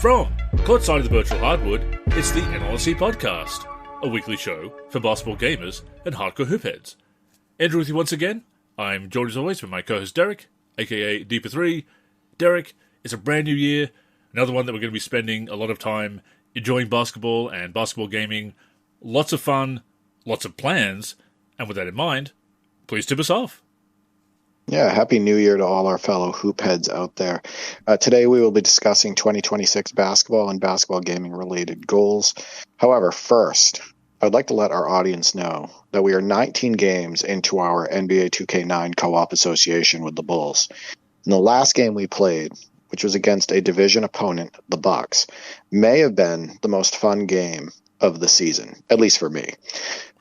From courtside of the virtual hardwood, it's the NLSC Podcast, a weekly show for basketball gamers and hardcore hoopheads. Andrew with you once again. I'm joined as always with my co-host Derek, aka Deeper3. Derek, it's a brand new year, another one that we're going to be spending a lot of time enjoying basketball and basketball gaming. Lots of fun, lots of plans, and with that in mind, please tip us off. Yeah, Happy New Year to all our fellow hoop heads out there. Today we will be discussing 2026 basketball and basketball gaming related goals. However, first, I'd like to let our audience know that we are 19 games into our NBA 2K9 co-op association with the Bulls. And the last game we played, which was against a division opponent, the Bucks, may have been the most fun game of the season, at least for me.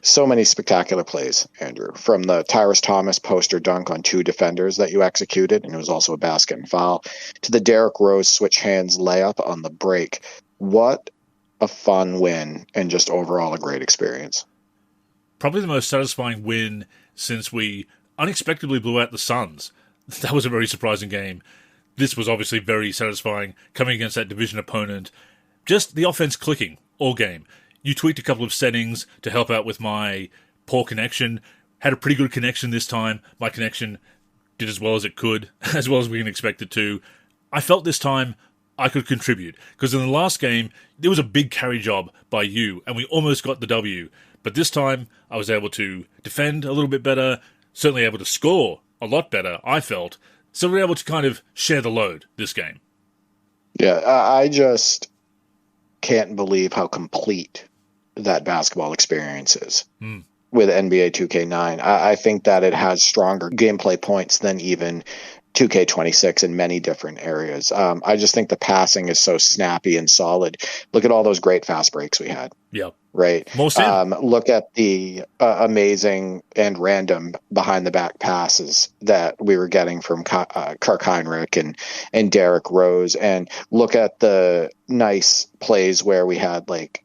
So many spectacular plays, Andrew, from the Tyrus Thomas poster dunk on two defenders that you executed, and it was also a basket and foul, to the Derrick Rose switch hands layup on the break. What a fun win, and just overall a great experience. Probably the most satisfying win since we unexpectedly blew out the Suns. That was a very surprising game. This was obviously very satisfying, coming against that division opponent. Just the offense clicking all game. You tweaked a couple of settings to help out with my poor connection. Had a pretty good connection this time. My connection did as well as it could, as well as we can expect it to. I felt this time I could contribute, because in the last game, there was a big carry job by you, and we almost got the W. But this time, I was able to defend a little bit better, certainly able to score a lot better, I felt. So we were able to kind of share the load this game. Yeah, I just can't believe how complete that basketball experience is with NBA 2K9. I think that it has stronger gameplay points than even 2K26 in many different areas. I just think the passing is so snappy and solid. Look at all those great fast breaks we had. Yeah. Right. Look at the amazing and random behind the back passes that we were getting from Kirk Heinrich and Derrick Rose, and look at the nice plays where we had like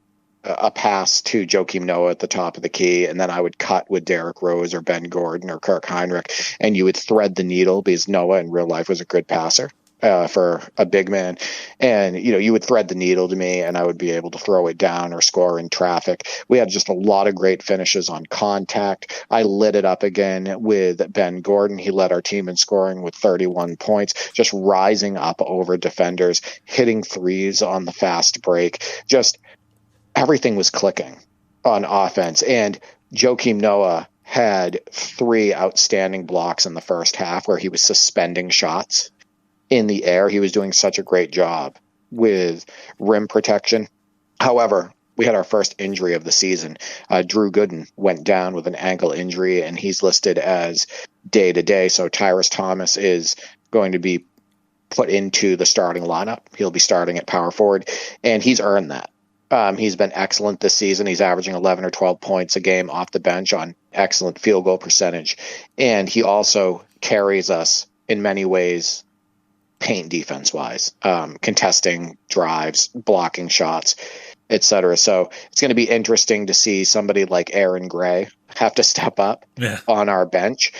a pass to Joakim Noah at the top of the key, and then I would cut with Derrick Rose or Ben Gordon or Kirk Heinrich, and you would thread the needle because Noah in real life was a good passer for a big man. And, you would thread the needle to me and I would be able to throw it down or score in traffic. We had just a lot of great finishes on contact. I lit it up again with Ben Gordon. He led our team in scoring with 31 points, just rising up over defenders, hitting threes on the fast break. Just everything was clicking on offense. And Joakim Noah had 3 outstanding blocks in the first half where he was suspending shots in the air. He was doing such a great job with rim protection. However, we had our first injury of the season. Drew Gooden went down with an ankle injury, and he's listed as day-to-day. So Tyrus Thomas is going to be put into the starting lineup. He'll be starting at power forward, and he's earned that. He's been excellent this season. He's averaging 11 or 12 points a game off the bench on excellent field goal percentage. And he also carries us in many ways, paint defense-wise, contesting drives, blocking shots, etc. So it's going to be interesting to see somebody like Aaron Gray have to step up on our bench,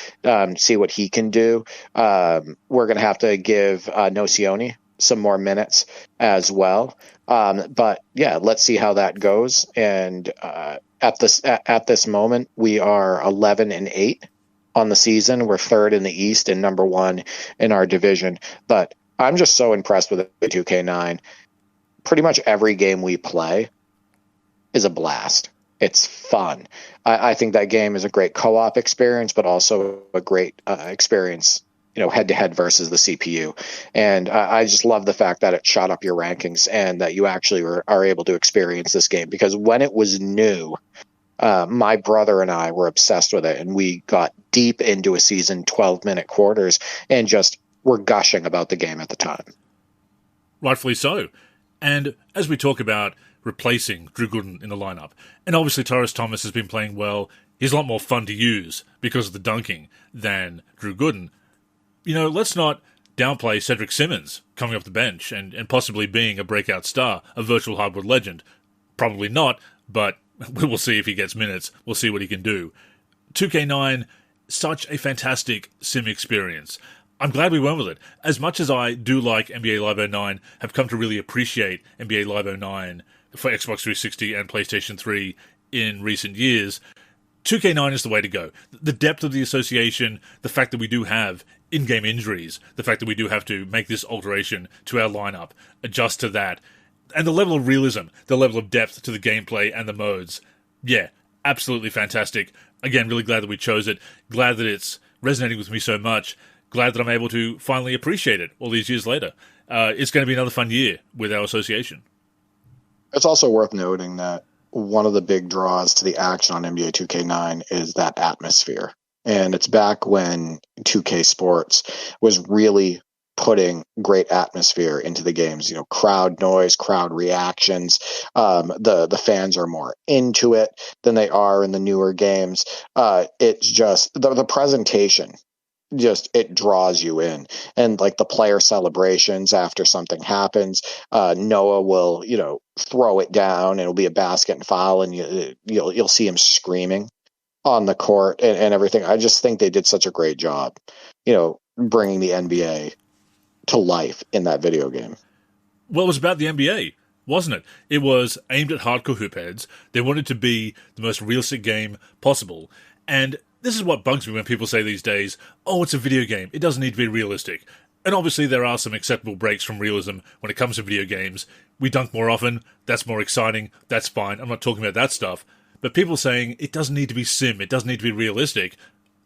see what he can do. We're going to have to give Nocioni some more minutes as well. But yeah, let's see how that goes. And at this moment, we are 11-8 on the season. We're 3rd in the East and number 1 in our division. But I'm just so impressed with the 2K9. Pretty much every game we play is a blast. It's fun. I think that game is a great co-op experience, but also a great experience, head-to-head versus the CPU. And I just love the fact that it shot up your rankings and that you actually are able to experience this game. Because when it was new, my brother and I were obsessed with it, and we got deep into a season, 12-minute quarters, and just were gushing about the game at the time. Rightfully so. And as we talk about replacing Drew Gooden in the lineup, and obviously Tyrus Thomas has been playing well, he's a lot more fun to use because of the dunking than Drew Gooden. Let's not downplay Cedric Simmons coming off the bench and possibly being a breakout star, a virtual hardwood legend. Probably not, but we will see if he gets minutes. We'll see what he can do. 2K9, such a fantastic sim experience. I'm glad we went with it. As much as I do like NBA Live 09, have come to really appreciate NBA Live 09 for Xbox 360 and PlayStation 3 in recent years, 2K9 is the way to go. The depth of the association, the fact that we do have in-game injuries, the fact that we do have to make this alteration to our lineup, adjust to that, and the level of realism, the level of depth to the gameplay and the modes. Yeah, absolutely fantastic. Again, really glad that we chose it. Glad that it's resonating with me so much. Glad that I'm able to finally appreciate it all these years later. It's going to be another fun year with our association. It's also worth noting that one of the big draws to the action on NBA 2K9 is that atmosphere. And it's back when 2K Sports was really putting great atmosphere into the games, crowd noise, crowd reactions. The fans are more into it than they are in the newer games. It's just the presentation. It draws you in, and like the player celebrations after something happens, Noah will throw it down and it'll be a basket and foul, and you'll see him screaming on the court and everything. I just think they did such a great job bringing the NBA to life in that video game. Well, it was about the NBA, wasn't it? It was aimed at hardcore hoopheads. They wanted to be the most realistic game possible, and this is what bugs me when people say these days, oh, it's a video game, it doesn't need to be realistic. And obviously there are some acceptable breaks from realism when it comes to video games. We dunk more often, that's more exciting, that's fine, I'm not talking about that stuff. But people saying it doesn't need to be sim, it doesn't need to be realistic,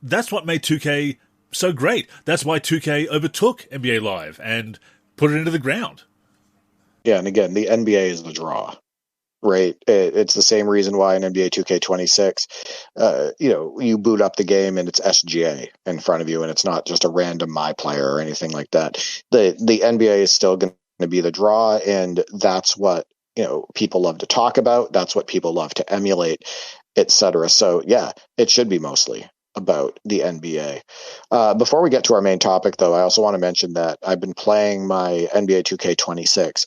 that's what made 2K so great. That's why 2K overtook NBA Live and put it into the ground. Yeah, and again, the NBA is the draw. Right. It's the same reason why in NBA 2K26, you boot up the game and it's SGA in front of you, and it's not just a random my player or anything like that. The NBA is still going to be the draw, and that's what people love to talk about. That's what people love to emulate, etc. So yeah, it should be mostly about the NBA. Before we get to our main topic, though, I also want to mention that I've been playing my NBA 2K26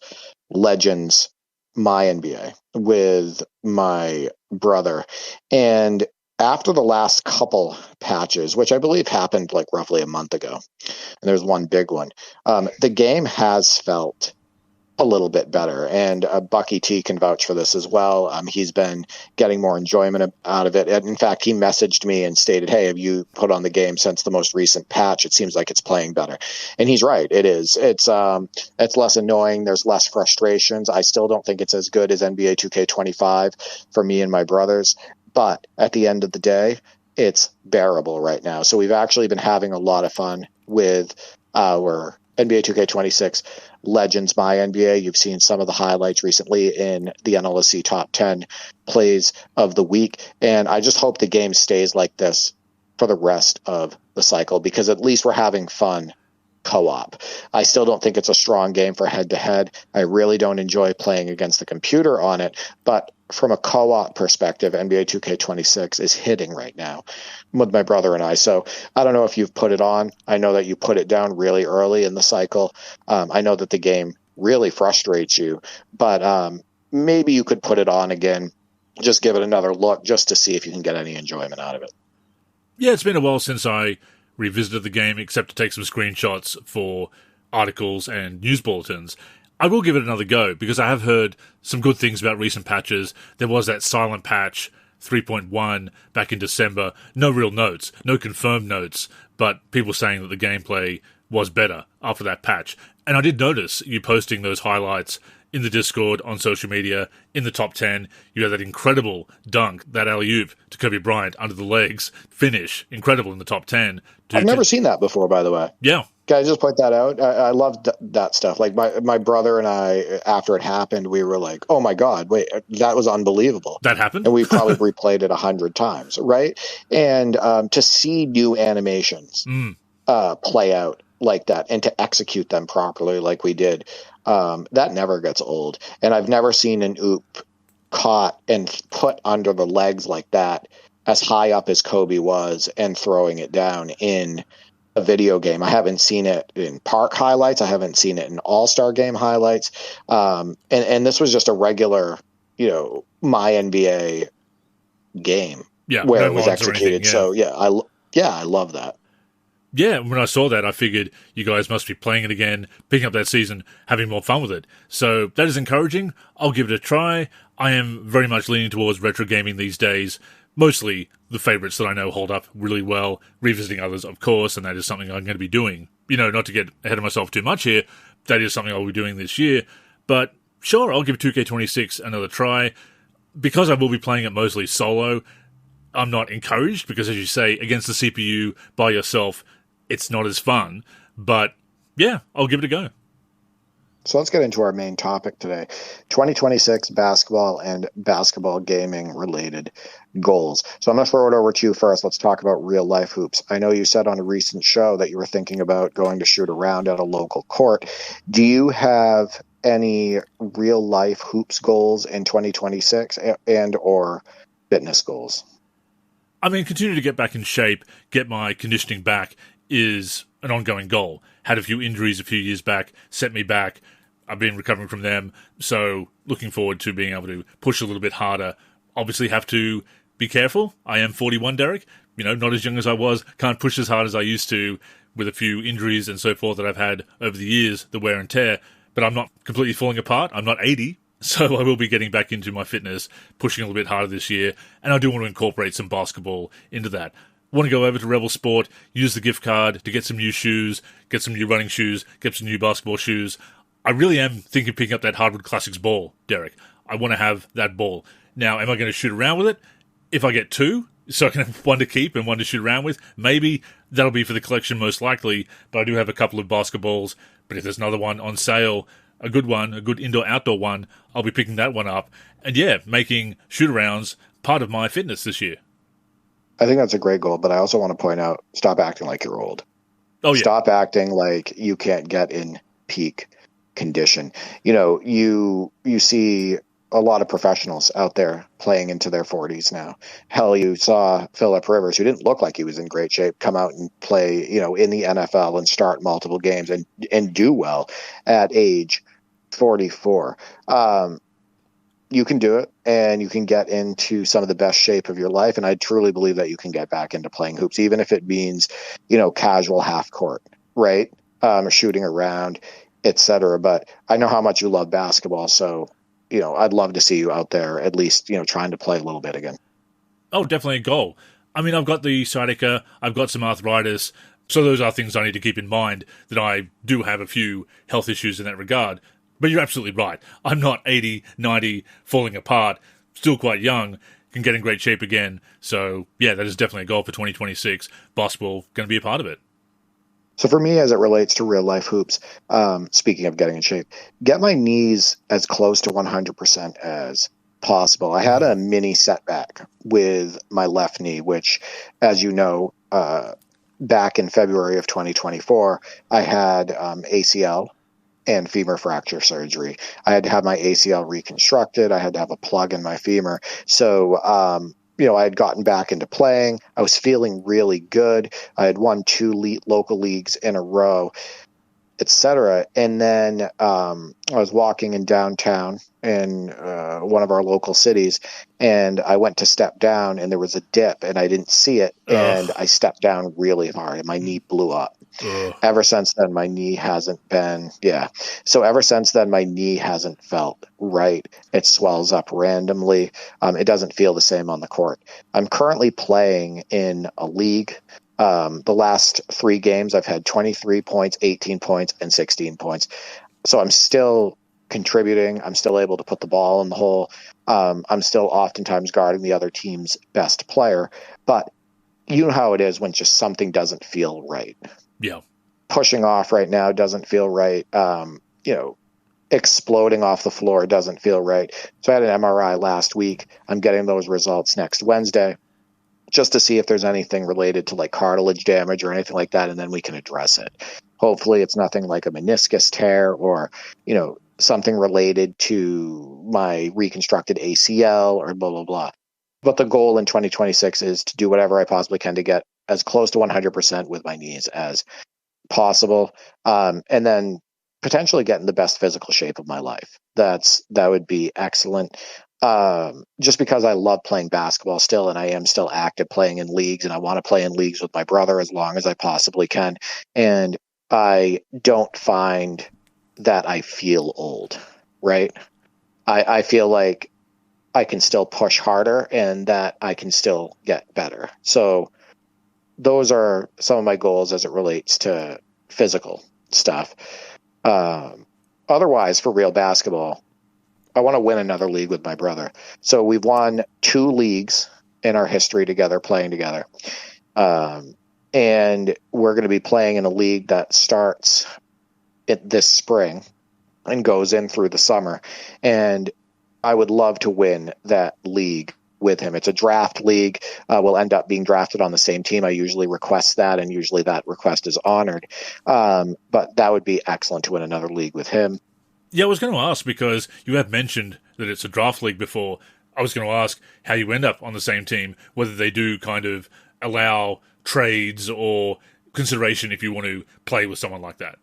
Legends My NBA with my brother, and after the last couple patches, which I believe happened like roughly a month ago, and there's one big one, the game has felt a little bit better, and Bucky T can vouch for this as well. He's been getting more enjoyment out of it, and in fact he messaged me and stated, hey, have you put on the game since the most recent patch? It seems like it's playing better. And he's right, it is. It's less annoying, there's less frustrations. I still don't think it's as good as NBA 2K25 for me and my brothers, but at the end of the day, it's bearable right now. So we've actually been having a lot of fun with our NBA 2K26 Legends My NBA. You've seen some of the highlights recently in the NLSC Top 10 Plays of the Week, and I just hope the game stays like this for the rest of the cycle, because at least we're having fun co-op. I still don't think it's a strong game for head-to-head. I really don't enjoy playing against the computer on it, but from a co-op perspective, NBA 2K26 is hitting right now with my brother and I. So I don't know if you've put it on. I know that you put it down really early in the cycle. I know that the game really frustrates you, but maybe you could put it on again, just give it another look, just to see if you can get any enjoyment out of it. Yeah, it's been a while since I revisited the game, except to take some screenshots for articles and news bulletins. I will give it another go, because I have heard some good things about recent patches. There was that silent patch 3.1 back in December. No real notes, no confirmed notes, but people saying that the gameplay was better after that patch. And I did notice you posting those highlights in the Discord, on social media, in the top 10. You had that incredible dunk, that alley-oop to Kobe Bryant under the legs finish. Incredible in the top 10. I've never seen that before, by the way. Yeah. Can I just point that out? I love that stuff. Like my brother and I, after it happened, we were like, oh my God, wait, that was unbelievable. That happened? And we probably replayed it 100 times, right? And to see new animations play out like that, and to execute them properly like we did, that never gets old. And I've never seen an oop caught and put under the legs like that, as high up as Kobe was, and throwing it down in a video game. I haven't seen it in park highlights. I haven't seen it in all-star game highlights. And this was just a regular, my NBA game, where it was executed. So I love that. Yeah, when I saw that, I figured you guys must be playing it again, picking up that season, having more fun with it. So that is encouraging. I'll give it a try. I am very much leaning towards retro gaming these days. Mostly the favorites that I know hold up really well, revisiting others, of course, and that is something I'm going to be doing. Not to get ahead of myself too much here, that is something I'll be doing this year. But sure, I'll give 2K26 another try. Because I will be playing it mostly solo, I'm not encouraged because, as you say, against the CPU by yourself, it's not as fun. But yeah, I'll give it a go. So let's get into our main topic today, 2026 basketball and basketball gaming related goals. So I'm going to throw it over to you first. Let's talk about real life hoops. I know you said on a recent show that you were thinking about going to shoot around at a local court. Do you have any real life hoops goals in 2026 and or fitness goals? I mean, continue to get back in shape, get my conditioning back is an ongoing goal. Had a few injuries a few years back, set me back. I've been recovering from them, so looking forward to being able to push a little bit harder. Obviously have to be careful. I am 41, Derek. Not as young as I was. Can't push as hard as I used to with a few injuries and so forth that I've had over the years, the wear and tear. But I'm not completely falling apart. I'm not 80, so I will be getting back into my fitness, pushing a little bit harder this year, and I do want to incorporate some basketball into that. Want to go over to Rebel Sport, use the gift card to get some new shoes, get some new running shoes, get some new basketball shoes. I really am thinking of picking up that Hardwood Classics ball, Derek. I want to have that ball. Now, am I going to shoot around with it? If I get two, so I can have one to keep and one to shoot around with, maybe that'll be for the collection most likely, but I do have a couple of basketballs. But if there's another one on sale, a good one, a good indoor-outdoor one, I'll be picking that one up. And yeah, making shoot-arounds part of my fitness this year. I think that's a great goal, but I also want to point out, stop acting like you're old. Oh, yeah. Stop acting like you can't get in peak condition. You see a lot of professionals out there playing into their 40s now. Hell, you saw Phillip Rivers, who didn't look like he was in great shape, come out and play, in the NFL and start multiple games and do well at age 44. You can do it, and you can get into some of the best shape of your life. And I truly believe that you can get back into playing hoops, even if it means, casual half court, right? Shooting around, etc. But I know how much you love basketball, so I'd love to see you out there at least, trying to play a little bit again. Oh, definitely a goal. I mean, I've got the sciatica, I've got some arthritis, so those are things I need to keep in mind, that I do have a few health issues in that regard. But you're absolutely right. I'm not 80, 90, falling apart, still quite young, can get in great shape again. So, yeah, that is definitely a goal for 2026. Basketball going to be a part of it. So for me, as it relates to real life hoops, speaking of getting in shape, get my knees as close to 100% as possible. I had a mini setback with my left knee, which, as you know, back in February of 2024, I had ACL and femur fracture surgery. I had to have my ACL reconstructed. I had to have a plug in my femur. So, I had gotten back into playing. I was feeling really good. I had won 2 local leagues in a row, etc. And then I was walking in downtown in one of our local cities, and I went to step down, and there was a dip, and I didn't see it, and I stepped down really hard, and my knee blew up. Ever since then, my knee hasn't been, So ever since then, my knee hasn't felt right. It swells up randomly. It doesn't feel the same on the court. I'm currently playing in a league. The last 3 games, I've had 23 points, 18 points, and 16 points. So I'm still contributing. I'm still able to put the ball in the hole. I'm still oftentimes guarding the other team's best player. But you know how it is when just something doesn't feel right. Yeah. Pushing off right now doesn't feel right. Exploding off the floor doesn't feel right. So I had an MRI last week. I'm getting those results next Wednesday, just to see if there's anything related to like cartilage damage or anything like that, and then we can address it. Hopefully it's nothing like a meniscus tear or, something related to my reconstructed ACL or blah, blah, blah. But the goal in 2026 is to do whatever I possibly can to get as close to 100% with my knees as possible. And then potentially get in the best physical shape of my life. That would be excellent. just because I love playing basketball still, and I am still active playing in leagues, and I want to play in leagues with my brother as long as I possibly can. And I don't find that I feel old, right? I feel like I can still push harder and that I can still get better. So those are some of my goals as it relates to physical stuff. Otherwise, for real basketball, I want to win another league with my brother. So we've won 2 leagues in our history together, playing together. And we're going to be playing in a league that starts this spring and goes in through the summer. And I would love to win that league with him. It's a draft league. We'll end up being drafted on the same team. I usually request that, and usually that request is honored. But that would be excellent to win another league with him. Yeah, I was going to ask, because you have mentioned that it's a draft league before. I was going to ask how you end up on the same team, whether they do kind of allow trades or consideration if you want to play with someone like that.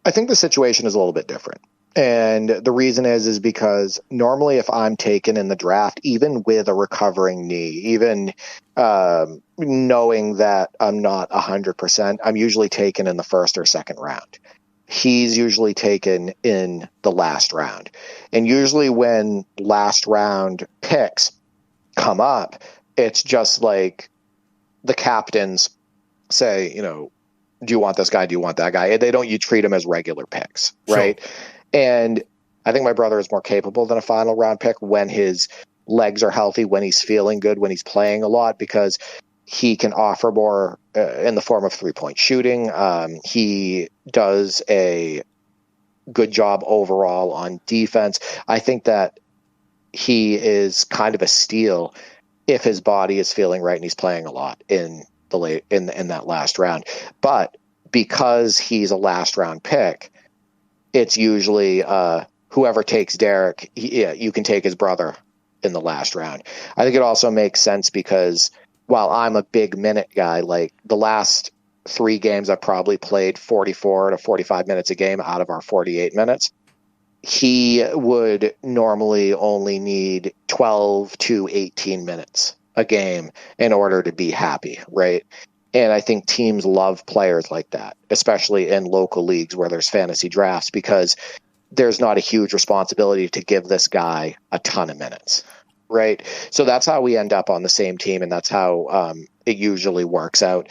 I think the situation is a little bit different. And the reason is because normally if I'm taken in the draft, even with a recovering knee, even knowing that I'm not 100%, I'm usually taken in the first or second round. He's usually taken in the last round. And usually when last round picks come up, it's just like the captains say, do you want this guy? Do you want that guy? You treat them as regular picks, right? Sure. And I think my brother is more capable than a final round pick when his legs are healthy, when he's feeling good, when he's playing a lot, because he can offer more in the form of 3-point shooting. He does a good job overall on defense. I think that he is kind of a steal if his body is feeling right and he's playing a lot in that last round. But because he's a last round pick, it's usually whoever takes Derek, you can take his brother in the last round. I think it also makes sense because while I'm a big minute guy, like the last 3 games I've probably played 44 to 45 minutes a game out of our 48 minutes. He would normally only need 12 to 18 minutes a game in order to be happy, right? And I think teams love players like that, especially in local leagues where there's fantasy drafts, because there's not a huge responsibility to give this guy a ton of minutes, right? So that's how we end up on the same team, and that's how it usually works out.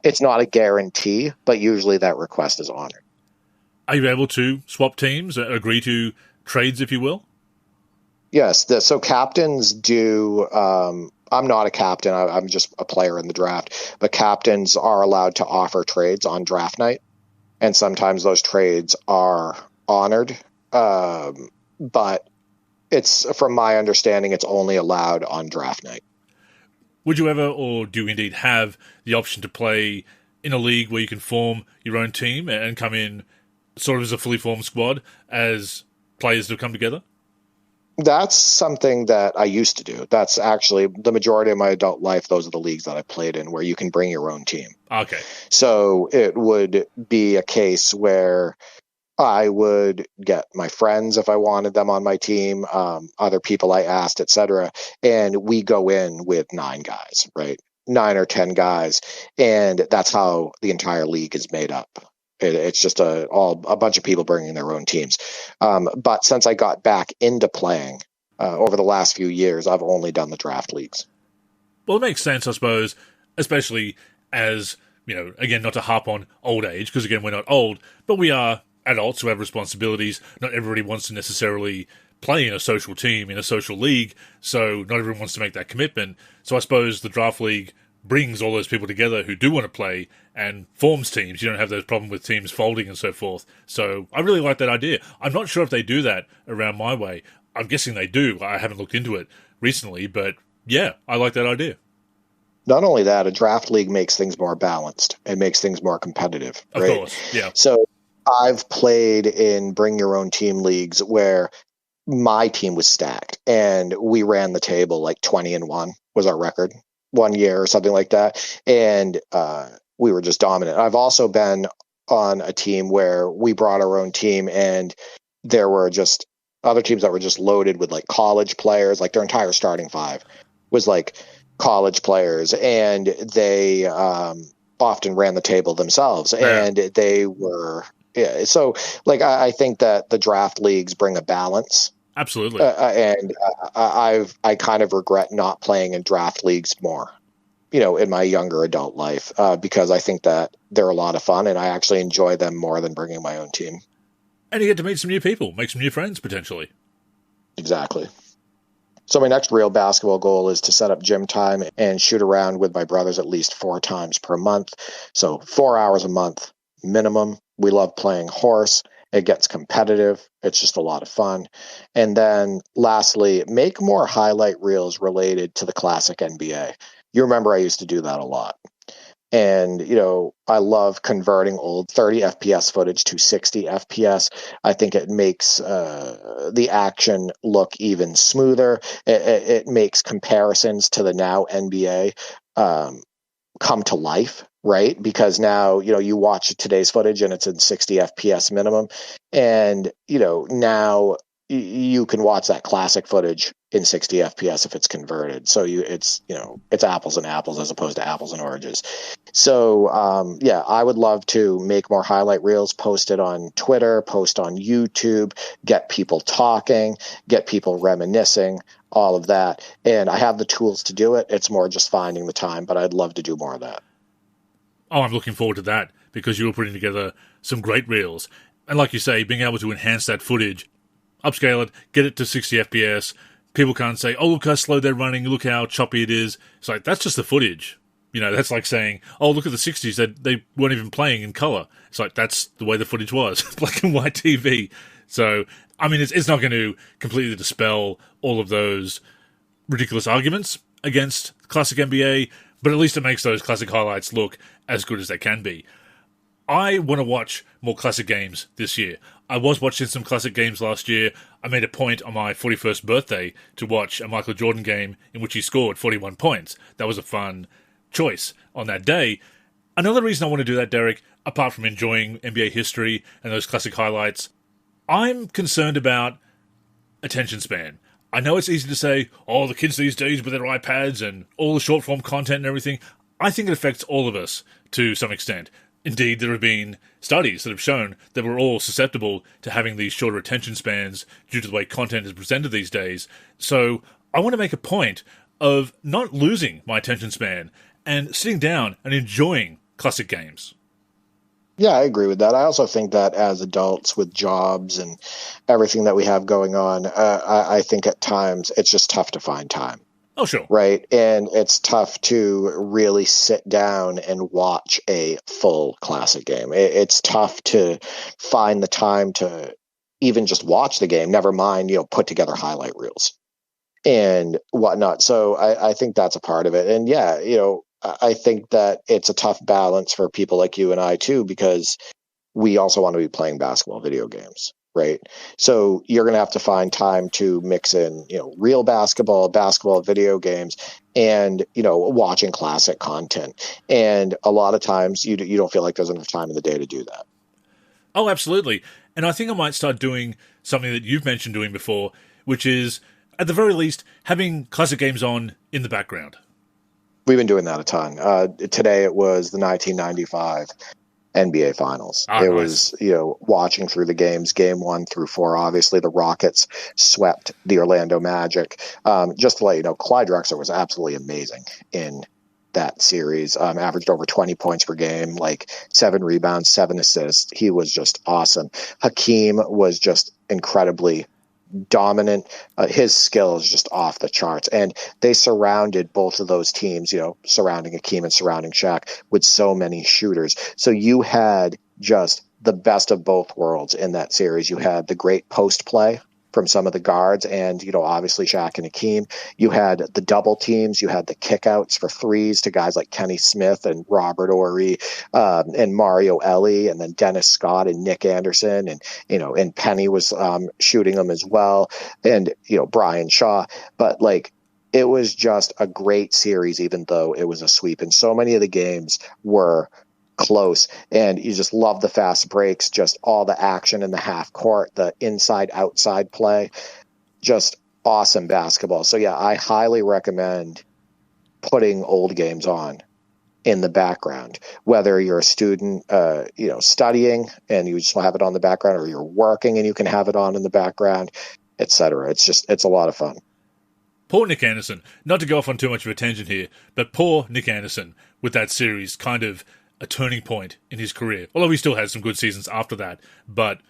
It's not a guarantee, but usually that request is honored. Are you able to swap teams, agree to trades, if you will? Yes. So captains do. I'm not a captain. I'm just a player in the draft. But captains are allowed to offer trades on draft night, and sometimes those trades are honored. But it's, from my understanding, it's only allowed on draft night. Would you ever, or do you indeed have the option to play in a league where you can form your own team and come in sort of as a fully formed squad as players that come together? That's something that I used to do. That's actually the majority of my adult life. Those are the leagues that I played in where you can bring your own team. Okay. So it would be a case where I would get my friends if I wanted them on my team, other people I asked, etc. And we go in with 9 guys, right? 9 or 10 guys. And that's how the entire league is made up. It's just a bunch of people bringing their own teams. But since I got back into playing over the last few years, I've only done the draft leagues. Well, it makes sense, I suppose, especially as, again, not to harp on old age, because again, we're not old, but we are adults who have responsibilities. Not everybody wants to necessarily play in a social team, in a social league, so not everyone wants to make that commitment. So I suppose the draft league brings all those people together who do want to play and forms teams. You don't have those problems with teams folding and so forth. So I really like that idea. I'm not sure if they do that around my way. I'm guessing they do. I haven't looked into it recently, but yeah, I like that idea. Not only that, a draft league makes things more balanced. It makes things more competitive. Of right? course, yeah. So I've played in bring your own team leagues where my team was stacked and we ran the table like 20-1 was our record one year or something like that. And we were just dominant. I've also been on a team where we brought our own team and there were just other teams that were just loaded with like college players, like their entire starting five was like college players, and they often ran the table themselves, and they were so like I think that the draft leagues bring a balance. Absolutely. And I kind of regret not playing in draft leagues more, in my younger adult life, because I think that they're a lot of fun and I actually enjoy them more than bringing my own team. And you get to meet some new people, make some new friends potentially. Exactly. So my next real basketball goal is to set up gym time and shoot around with my brothers at least 4 times per month. So 4 hours a month minimum. We love playing horse. It gets competitive. It's just a lot of fun. And then lastly, make more highlight reels related to the classic NBA. You remember I used to do that a lot. And, I love converting old 30 FPS footage to 60 FPS. I think it makes the action look even smoother. It makes comparisons to the now NBA come to life, right? Because now, you watch today's footage and it's in 60 FPS minimum. And, now you can watch that classic footage in 60 FPS if it's converted. So it's apples and apples as opposed to apples and oranges. So, I would love to make more highlight reels, post it on Twitter, post on YouTube, get people talking, get people reminiscing, all of that. And I have the tools to do it. It's more just finding the time, but I'd love to do more of that. Oh, I'm looking forward to that because you were putting together some great reels. And like you say, being able to enhance that footage, upscale it, get it to 60 FPS. People can't say, oh, look how slow they're running, look how choppy it is. It's like, that's just the footage. That's like saying, oh, look at the 60s, they weren't even playing in color. It's like, that's the way the footage was, black and white TV. So, it's not going to completely dispel all of those ridiculous arguments against classic NBA, but at least it makes those classic highlights look as good as they can be. I want to watch more classic games this year. I was watching some classic games last year. I made a point on my 41st birthday to watch a Michael Jordan game in which he scored 41 points. That was a fun choice on that day. Another reason I want to do that, Derek, apart from enjoying NBA history and those classic highlights, I'm concerned about attention span. I know it's easy to say, oh, the kids these days with their iPads and all the short-form content and everything. I think it affects all of us to some extent. Indeed, there have been studies that have shown that we're all susceptible to having these shorter attention spans due to the way content is presented these days. So I want to make a point of not losing my attention span and sitting down and enjoying classic games. Yeah, I agree with that. I also think that as adults with jobs and everything that we have going on, I think at times it's just tough to find time. Oh, sure. Right. And it's tough to really sit down and watch a full classic game. It's tough to find the time to even just watch the game, never mind, put together highlight reels and whatnot. So I think that's a part of it. And yeah, I think that it's a tough balance for people like you and I too, because we also want to be playing basketball video games. Right. So you're going to have to find time to mix in, real basketball video games and, watching classic content. And a lot of times you don't feel like there's enough time in the day to do that. Oh, absolutely. And I think I might start doing something that you've mentioned doing before, which is, at the very least, having classic games on in the background. We've been doing that a ton. Today it was the 1995 NBA Finals. It was, watching through the games, game 1 through 4. Obviously, the Rockets swept the Orlando Magic. Just to let you know, Clyde Drexler was absolutely amazing in that series. Averaged over 20 points per game, like 7 rebounds, 7 assists. He was just awesome. Hakeem was just incredibly dominant. His skill is just off the charts, and they surrounded both of those teams, surrounding Hakeem and surrounding Shaq with so many shooters. So you had just the best of both worlds in that series. You had the great post play from some of the guards and, obviously Shaq and Hakeem. You had the double teams. You had the kickouts for threes to guys like Kenny Smith and Robert Horry and Mario Elie, and then Dennis Scott and Nick Anderson. And, and Penny was shooting them as well. And, Brian Shaw. But it was just a great series, even though it was a sweep. And so many of the games were close. And you just love the fast breaks, just all the action in the half court, the inside outside play, just awesome basketball. So yeah, I highly recommend putting old games on in the background, whether you're a student, studying and you just have it on the background, or you're working and you can have it on in the background, etc. It's a lot of fun. Poor Nick Anderson. Not to go off on too much of a tangent here, but poor Nick Anderson with that series, kind of a turning point in his career. Although he still had some good seasons after that, but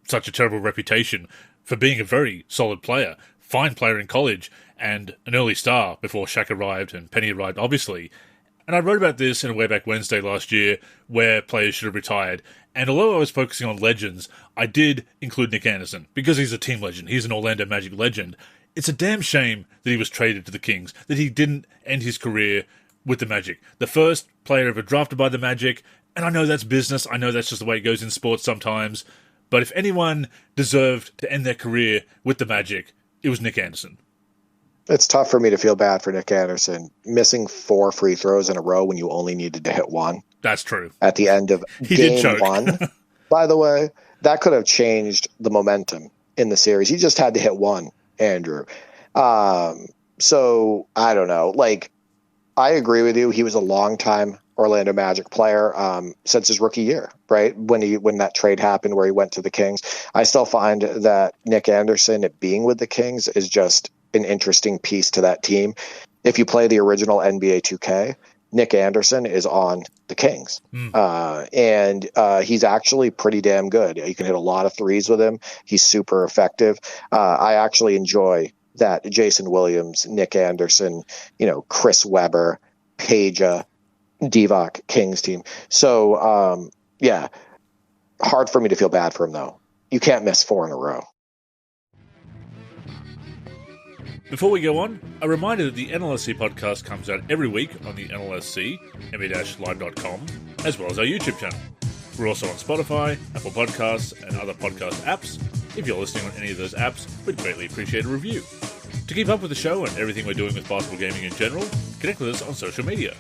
such a terrible reputation for being a very solid player, fine player in college, and an early star before Shaq arrived and Penny arrived, obviously. And I wrote about this in a Way Back Wednesday last year, where players should have retired. And although I was focusing on legends, I did include Nick Anderson, because he's a team legend. He's an Orlando Magic legend. It's a damn shame that he was traded to the Kings, that he didn't end his career with the Magic. The first player ever drafted by the Magic, and I know that's business, I know that's just the way it goes in sports sometimes, but if anyone deserved to end their career with the Magic, it was Nick Anderson. It's tough for me to feel bad for Nick Anderson, missing 4 free throws in a row when you only needed to hit 1. That's true. At the end of game 1. By the way, that could have changed the momentum in the series. He just had to hit 1, Andrew. So I don't know. I agree with you. He was a long-time Orlando Magic player since his rookie year, right? When that trade happened where he went to the Kings. I still find that Nick Anderson being with the Kings is just an interesting piece to that team. If you play the original NBA 2K, Nick Anderson is on the Kings. And he's actually pretty damn good. You can hit a lot of threes with him. He's super effective. I actually enjoy that Jason Williams, Nick Anderson, Chris Webber, Peja, Divac Kings team. So, hard for me to feel bad for him, though. You can't miss 4 in a row. Before we go on, a reminder that the NLSC podcast comes out every week on the NLSC, NBA-live.com, as well as our YouTube channel. We're also on Spotify, Apple Podcasts, and other podcast apps. If you're listening on any of those apps, we'd greatly appreciate a review. To keep up with the show and everything we're doing with basketball gaming in general, connect with us on social media.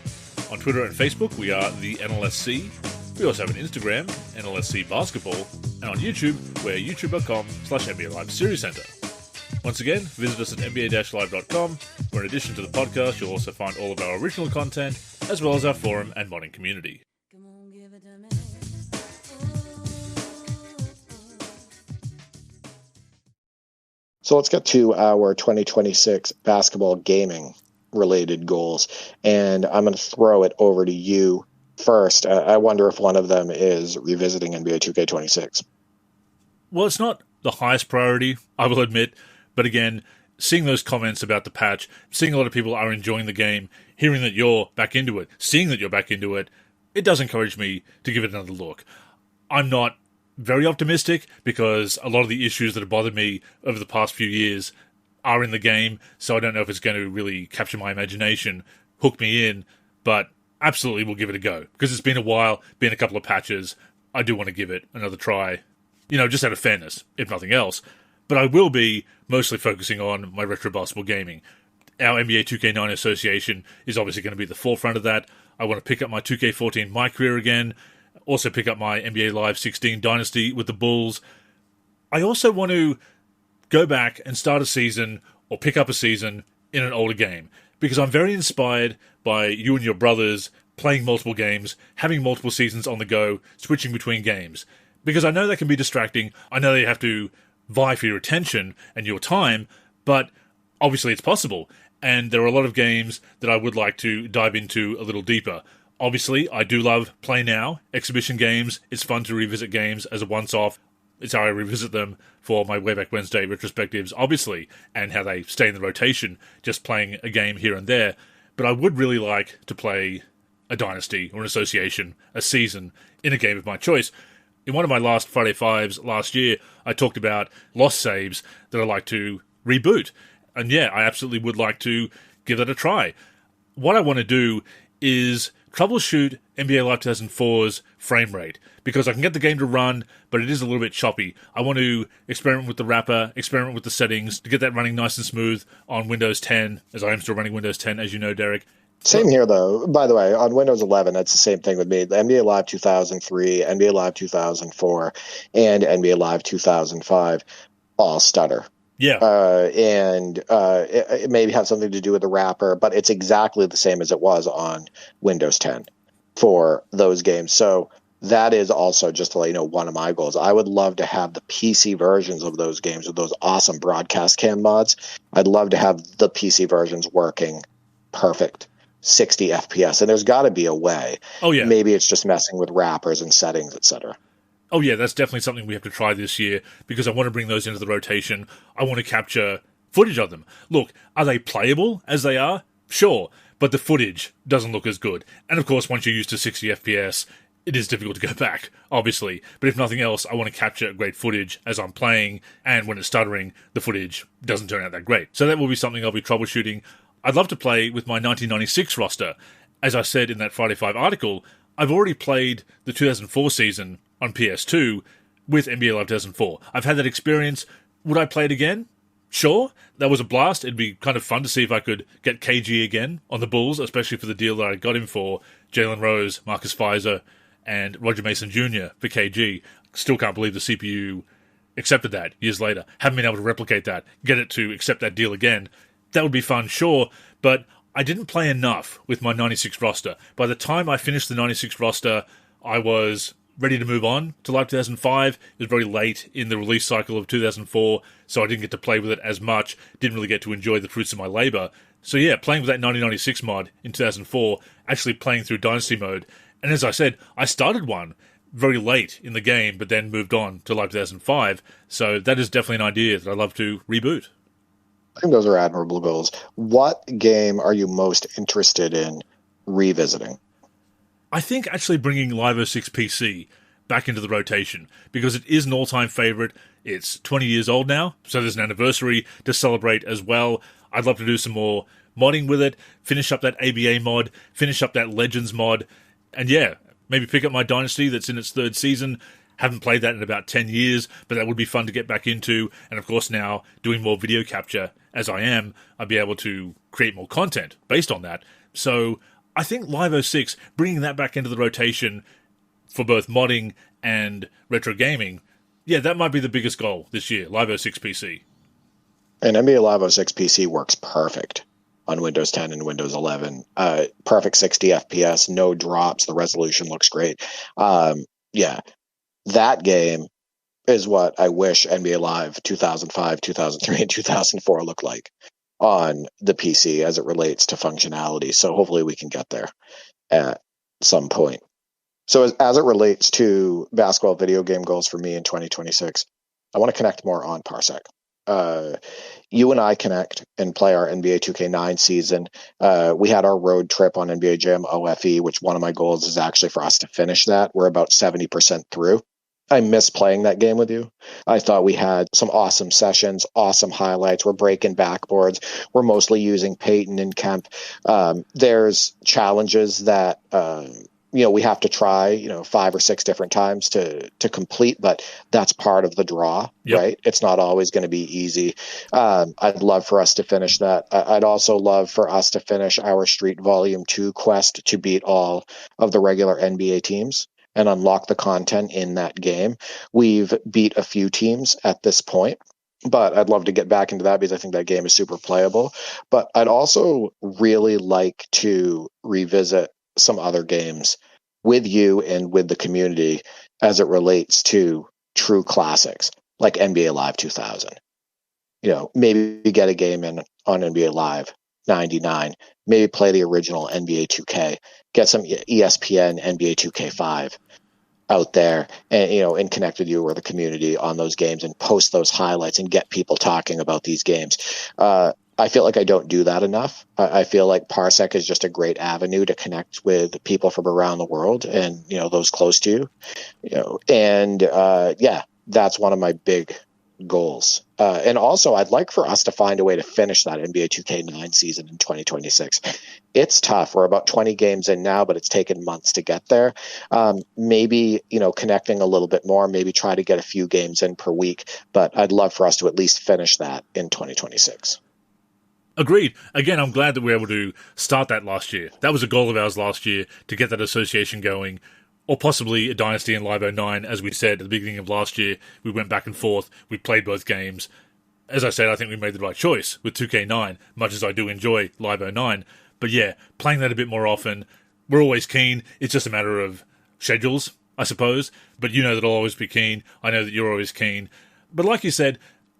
On Twitter and Facebook, we are the NLSC. We also have an Instagram, NLSC Basketball, and on YouTube, we're youtube.com/NBA Live Series Center. Once again, visit us at NBA-live.com, where in addition to the podcast, you'll also find all of our original content, as well as our forum and modding community. So let's get to our 2026 basketball gaming related goals. And I'm going to throw it over to you first. I wonder if one of them is revisiting NBA 2K26. Well, it's not the highest priority, I will admit. But again, seeing those comments about the patch, seeing a lot of people are enjoying the game, hearing that you're back into it, seeing that you're back into it, it does encourage me to give it another look. I'm not very optimistic because a lot of the issues that have bothered me over the past few years are in the game, so I don't know if it's going to really capture my imagination, hook me in, but absolutely we'll give it a go. Because it's been a while, been a couple of patches, I do want to give it another try, just out of fairness, if nothing else. But I will be mostly focusing on my retro basketball gaming. Our NBA 2K9 association is obviously going to be at the forefront of that. I want to pick up my 2K14 My Career again, also pick up my NBA Live 16 Dynasty with the Bulls. I also want to go back and start a season or pick up a season in an older game, because I'm very inspired by you and your brothers playing multiple games, having multiple seasons on the go, switching between games. Because I know that can be distracting. I know that you have to vie for your attention and your time, but obviously it's possible. And there are a lot of games that I would like to dive into a little deeper. Obviously, I do love Play Now, exhibition games. It's fun to revisit games as a once-off. It's how I revisit them for my Way Back Wednesday retrospectives, obviously, and how they stay in the rotation, just playing a game here and there. But I would really like to play a Dynasty or an Association, a season, in a game of my choice. In one of my last Friday Fives last year, I talked about lost saves that I'd like to reboot. And yeah, I absolutely would like to give that a try. What I want to do is troubleshoot NBA Live 2004's frame rate, because I can get the game to run, but it is a little bit choppy. I want to experiment with the wrapper, experiment with the settings to get that running nice and smooth on Windows 10, as I am still running Windows 10, as you know, Derek. Same here, though. By the way, on Windows 11, that's the same thing with me. The NBA Live 2003, NBA Live 2004, and NBA Live 2005 all stutter. Yeah. It maybe have something to do with the wrapper, but it's exactly the same as it was on Windows 10 for those games. So that is also, just to let you know, one of my goals. I would love to have the PC versions of those games with those awesome broadcast cam mods. I'd love to have the PC versions working perfect 60 FPS, and there's got to be a way. Oh yeah, maybe it's just messing with wrappers and settings, etc. Oh yeah, that's definitely something we have to try this year, because I want to bring those into the rotation. I want to capture footage of them. Look, are they playable as they are? Sure, but the footage doesn't look as good. And of course, once you're used to 60 FPS, it is difficult to go back, obviously. But if nothing else, I want to capture great footage as I'm playing, and when it's stuttering, the footage doesn't turn out that great. So that will be something I'll be troubleshooting. I'd love to play with my 1996 roster. As I said in that Friday 5 article, I've already played the 2004 season on PS2 with NBA Live 2004. I've had that experience. Would I play it again? Sure. That was a blast. It'd be kind of fun to see if I could get KG again on the Bulls, especially for the deal that I got him for. Jalen Rose, Marcus Fizer, and Roger Mason Jr. for KG. Still can't believe the CPU accepted that years later. Haven't been able to replicate that, get it to accept that deal again. That would be fun, sure, but I didn't play enough with my 96 roster. By the time I finished the 96 roster, I was ready to move on to Live 2005. It was very late in the release cycle of 2004, so I didn't get to play with it as much, didn't really get to enjoy the fruits of my labor. So yeah, playing with that 1996 mod in 2004, actually playing through Dynasty mode, and as I said, I started one very late in the game, but then moved on to Live 2005, so that is definitely an idea that I'd love to reboot. I think those are admirable goals. What game are you most interested in revisiting? I think actually bringing Live 06 PC back into the rotation, because it is an all-time favorite. It's 20 years old now, so there's an anniversary to celebrate as well. I'd love to do some more modding with it, finish up that ABA mod, finish up that Legends mod, and yeah, maybe pick up my Dynasty that's in its third season. Haven't played that in about 10 years, but that would be fun to get back into. And of course now, doing more video capture as I am, I'll be able to create more content based on that. So I think Live 06, bringing that back into the rotation for both modding and retro gaming, yeah, that might be the biggest goal this year, Live 06 PC. And NBA Live 06 PC works perfect on Windows 10 and Windows 11. Perfect 60 FPS, no drops, the resolution looks great. Yeah. That game is what I wish NBA Live 2005, 2003, and 2004 looked like on the PC as it relates to functionality. So hopefully we can get there at some point. So as it relates to basketball video game goals for me in 2026, I want to connect more on Parsec. You and I connect and play our NBA 2K9 season. We had our road trip on NBA Jam OFE, which one of my goals is actually for us to finish that. We're about 70% through. I miss playing that game with you. I thought we had some awesome sessions, awesome highlights. We're breaking backboards. We're mostly using Peyton and Kemp. There's challenges that we have to try 5 or 6 different times to complete, but that's part of the draw. Yep. Right? It's not always going to be easy. I'd love for us to finish that. I'd also love for us to finish our Street Volume 2 quest to beat all of the regular NBA teams and unlock the content in that game. We've beat a few teams at this point, but I'd love to get back into that because I think that game is super playable. But I'd also really like to revisit some other games with you and with the community as it relates to true classics like NBA Live 2000. Maybe get a game in on NBA Live 99, maybe play the original NBA 2K, get some ESPN NBA 2K5 out there and connect with you or the community on those games and post those highlights and get people talking about these games. I feel like I don't do that enough. I feel like Parsec is just a great avenue to connect with people from around the world and, those close to you, that's one of my big goals. And also I'd like for us to find a way to finish that NBA 2K9 season in 2026. It's tough. We're about 20 games in now, but it's taken months to get there. Maybe, connecting a little bit more, maybe try to get a few games in per week, but I'd love for us to at least finish that in 2026. Agreed. Again, I'm glad that we were able to start that last year. That was a goal of ours last year, to get that association going, or possibly a dynasty in Live 09. As we said at the beginning of last year, we went back and forth. We played both games. As I said, I think we made the right choice with 2K9, much as I do enjoy Live 09. But yeah, playing that a bit more often. We're always keen. It's just a matter of schedules, I suppose. But you know that I'll always be keen. I know that you're always keen. But like you said,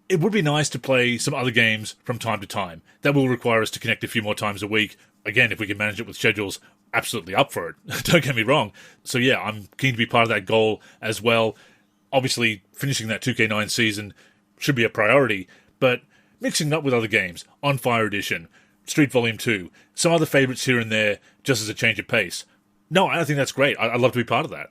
it would be nice to play some other games from time to time. That will require us to connect a few more times a week. Again, if we can manage it with schedules, absolutely up for it. Don't get me wrong. So yeah, I'm keen to be part of that goal as well. Obviously, finishing that 2K9 season should be a priority, but mixing it up with other games, On Fire Edition, Street Volume 2, some other favourites here and there, just as a change of pace. No, I think that's great. I'd love to be part of that.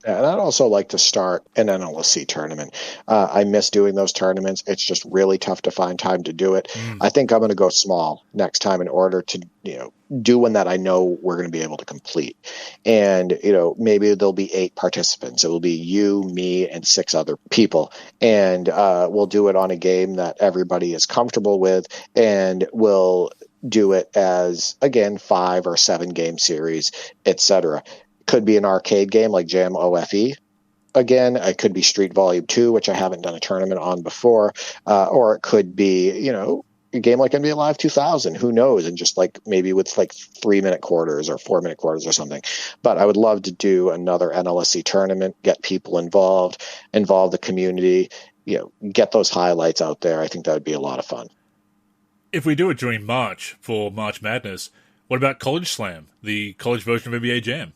And I'd also like to start an NLSC tournament. I miss doing those tournaments. It's just really tough to find time to do it. I think I'm going to go small next time in order to, do one that I know we're going to be able to complete. And, maybe there'll be 8 participants. It will be you, me, and 6 other people. And we'll do it on a game that everybody is comfortable with, and we'll do it as, again, 5 or 7 game series, etc. Could be an arcade game like Jam OFE. Again, it could be Street Volume 2, which I haven't done a tournament on before. Or it could be, a game like NBA Live 2000. Who knows? And just maybe with 3-minute quarters or 4-minute quarters or something. But I would love to do another NLSC tournament, get people involved, involve the community, get those highlights out there. I think that would be a lot of fun. If we do it during March for March Madness, what about College Slam, the college version of NBA Jam?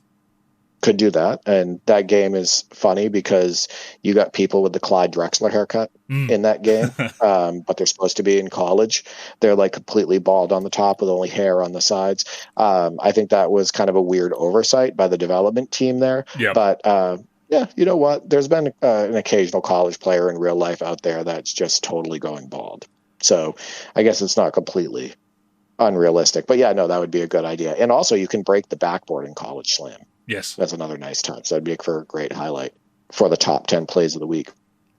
Could do that. And that game is funny because you got people with the Clyde Drexler haircut in that game, but they're supposed to be in college. They're completely bald on the top with only hair on the sides. I think that was kind of a weird oversight by the development team there. Yep. But yeah, you know what? There's been an occasional college player in real life out there that's just totally going bald. So I guess it's not completely unrealistic. But yeah, no, that would be a good idea. And also you can break the backboard in College Slam. Yes. That's another nice touch. That'd be for a great highlight for the top 10 plays of the week.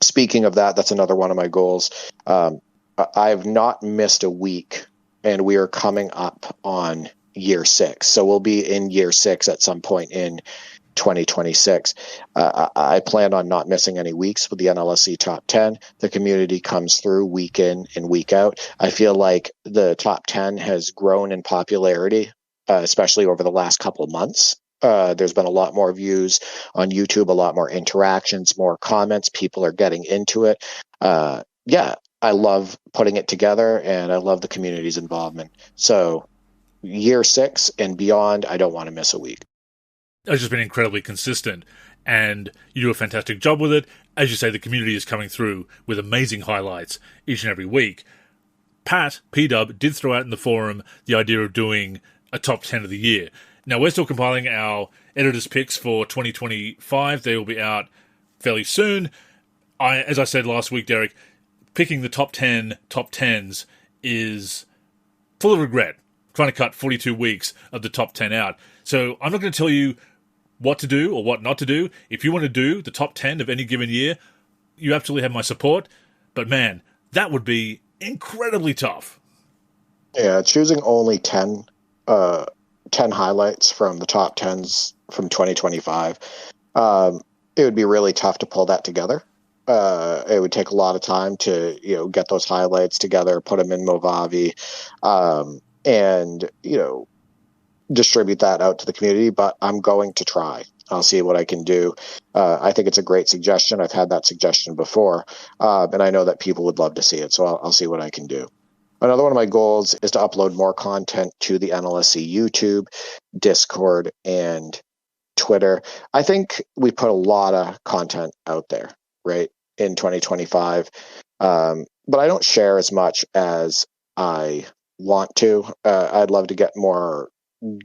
Speaking of that, that's another one of my goals. I've not missed a week, and we are coming up on year 6. So we'll be in year 6 at some point in 2026. I plan on not missing any weeks with the NLSC top 10. The community comes through week in and week out. I feel like the top 10 has grown in popularity, especially over the last couple of months. There's been a lot more views on YouTube, a lot more interactions, more comments. People are getting into it. Yeah, I love putting it together, and I love the community's involvement. So year 6 and beyond, I don't want to miss a week. It's just been incredibly consistent, and you do a fantastic job with it. As you say, the community is coming through with amazing highlights each and every week. Pat, P-Dub, did throw out in the forum the idea of doing a top 10 of the year. Now, we're still compiling our editor's picks for 2025. They will be out fairly soon. As I said last week, Derek, picking the top 10s is full of regret, trying to cut 42 weeks of the top 10 out. So I'm not going to tell you what to do or what not to do. If you want to do the top 10 of any given year, you absolutely have my support. But man, that would be incredibly tough. Yeah, choosing only 10 highlights from the top 10s from 2025. It would be really tough to pull that together. It would take a lot of time to, get those highlights together, put them in Movavi, and, distribute that out to the community. But I'm going to try. I'll see what I can do. I think it's a great suggestion. I've had that suggestion before, and I know that people would love to see it. So I'll see what I can do. Another one of my goals is to upload more content to the NLSC YouTube, Discord, and Twitter. I think we put a lot of content out there, right, in 2025. But I don't share as much as I want to. I'd love to get more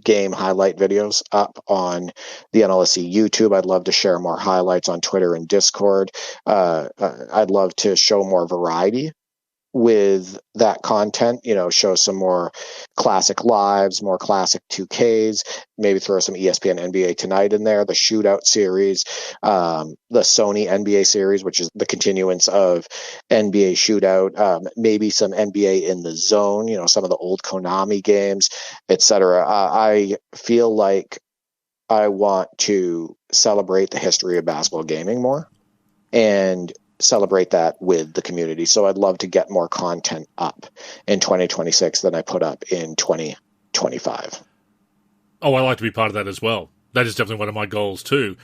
game highlight videos up on the NLSC YouTube. I'd love to share more highlights on Twitter and Discord. I'd love to show more variety with that content, show some more classic lives, more classic 2Ks, maybe throw some ESPN NBA Tonight in there, the Shootout series, the Sony NBA series, which is the continuance of NBA Shootout, maybe some NBA in the Zone, some of the old Konami games, etc. I feel like I want to celebrate the history of basketball gaming more and celebrate that with the community. So I'd love to get more content up in 2026 than I put up in 2025. Oh, I like to be part of that as well. That is definitely one of my goals too.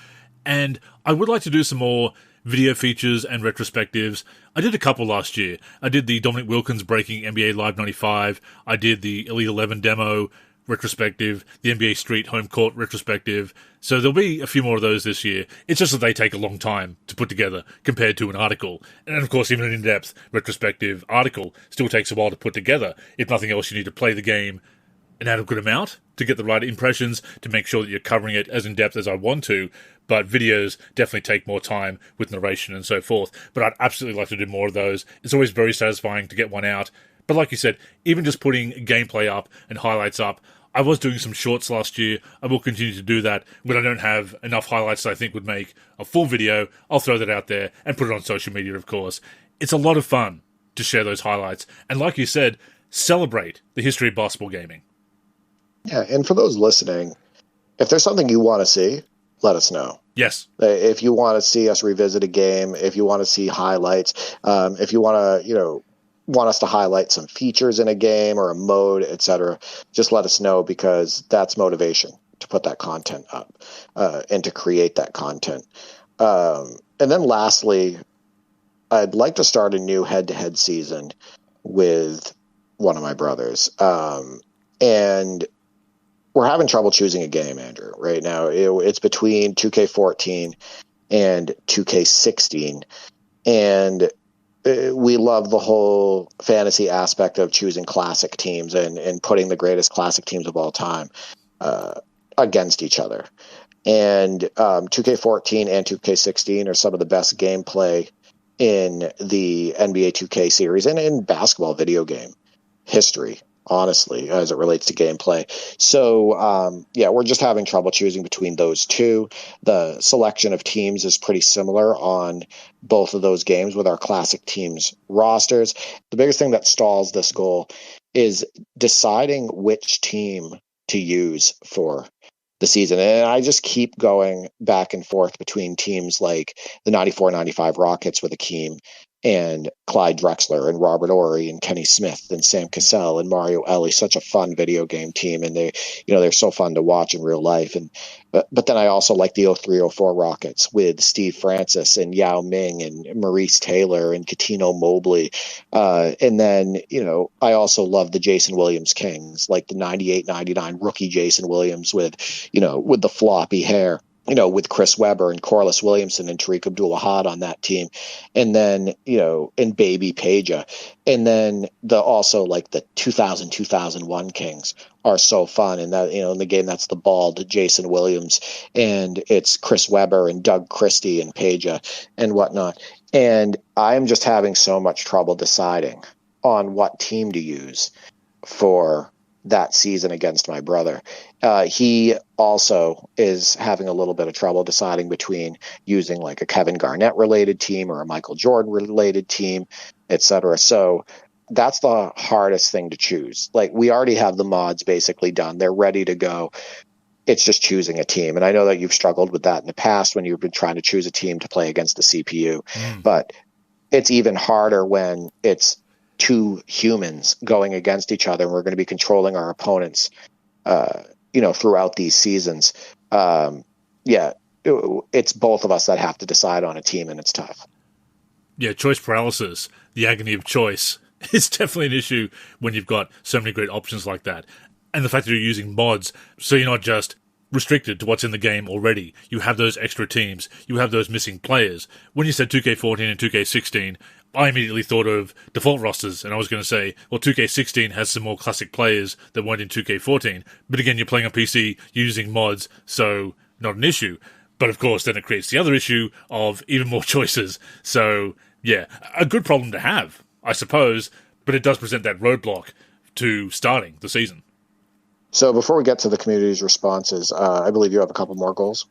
And I would like to do some more video features and retrospectives. I did a couple last year. I did the Dominic Wilkins breaking NBA Live 95. I did the Elite 11 demo retrospective, the NBA Street home court retrospective. So there'll be a few more of those this year. It's just that they take a long time to put together compared to an article. And of course, even an in-depth retrospective article still takes a while to put together. If nothing else, you need to play the game an adequate amount to get the right impressions, to make sure that you're covering it as in-depth as I want to. But videos definitely take more time with narration and so forth. But I'd absolutely like to do more of those. It's always very satisfying to get one out. But like you said, even just putting gameplay up and highlights up, I was doing some shorts last year. I will continue to do that. When I don't have enough highlights that I think would make a full video, I'll throw that out there and put it on social media, of course. It's a lot of fun to share those highlights. And like you said, celebrate the history of basketball gaming. Yeah, and for those listening, if there's something you want to see, let us know. Yes. If you want to see us revisit a game, if you want to see highlights, if you want to, want us to highlight some features in a game or a mode, etc., just let us know, because that's motivation to put that content up and to create that content. And then lastly, I'd like to start a new head-to-head season with one of my brothers. And we're having trouble choosing a game, Andrew, right now. It's between 2K14 and 2K16. And we love the whole fantasy aspect of choosing classic teams and putting the greatest classic teams of all time against each other. And 2K14 and 2K16 are some of the best gameplay in the NBA 2K series and in basketball video game history, honestly, as it relates to gameplay. So, we're just having trouble choosing between those two. The selection of teams is pretty similar on both of those games with our classic teams rosters. The biggest thing that stalls this goal is deciding which team to use for the season. And I just keep going back and forth between teams like the 94-95 Rockets with Akeem and Clyde Drexler and Robert Ory and Kenny Smith and Sam Cassell and Mario Ellie. Such a fun video game team, and they're so fun to watch in real life. And but then I also like the 03-04 Rockets with Steve Francis and Yao Ming and Maurice Taylor and Katino Mobley. And then, I also love the Jason Williams Kings, like the 98-99 rookie Jason Williams with the floppy hair. With Chris Webber and Corliss Williamson and Tariq Abdul-Wahad on that team. And then, and Baby Peja. And then the 2001 Kings are so fun. And that, in the game, that's the bald Jason Williams, and it's Chris Webber and Doug Christie and Peja and whatnot. And I'm just having so much trouble deciding on what team to use for that season against my brother. He also is having a little bit of trouble deciding between using like a Kevin Garnett related team or a Michael Jordan related team, etc. So that's the hardest thing to choose. Like, we already have the mods basically done. They're ready to go. It's just choosing a team. And I know that you've struggled with that in the past when you've been trying to choose a team to play against the CPU, but it's even harder when it's two humans going against each other, and we're going to be controlling our opponents, throughout these seasons. It's both of us that have to decide on a team, and it's tough. Yeah, choice paralysis, the agony of choice, is definitely an issue when you've got so many great options like that. And the fact that you're using mods, so you're not just restricted to what's in the game already. You have those extra teams. You have those missing players. When you said 2K14 and 2K16, I immediately thought of default rosters, and I was going to say, well, 2K16 has some more classic players that weren't in 2K14, but again, you're playing on PC using mods, so not an issue. But of course, then it creates the other issue of even more choices. So, yeah, a good problem to have, I suppose, but it does present that roadblock to starting the season. So before we get to the community's responses, I believe you have a couple more goals.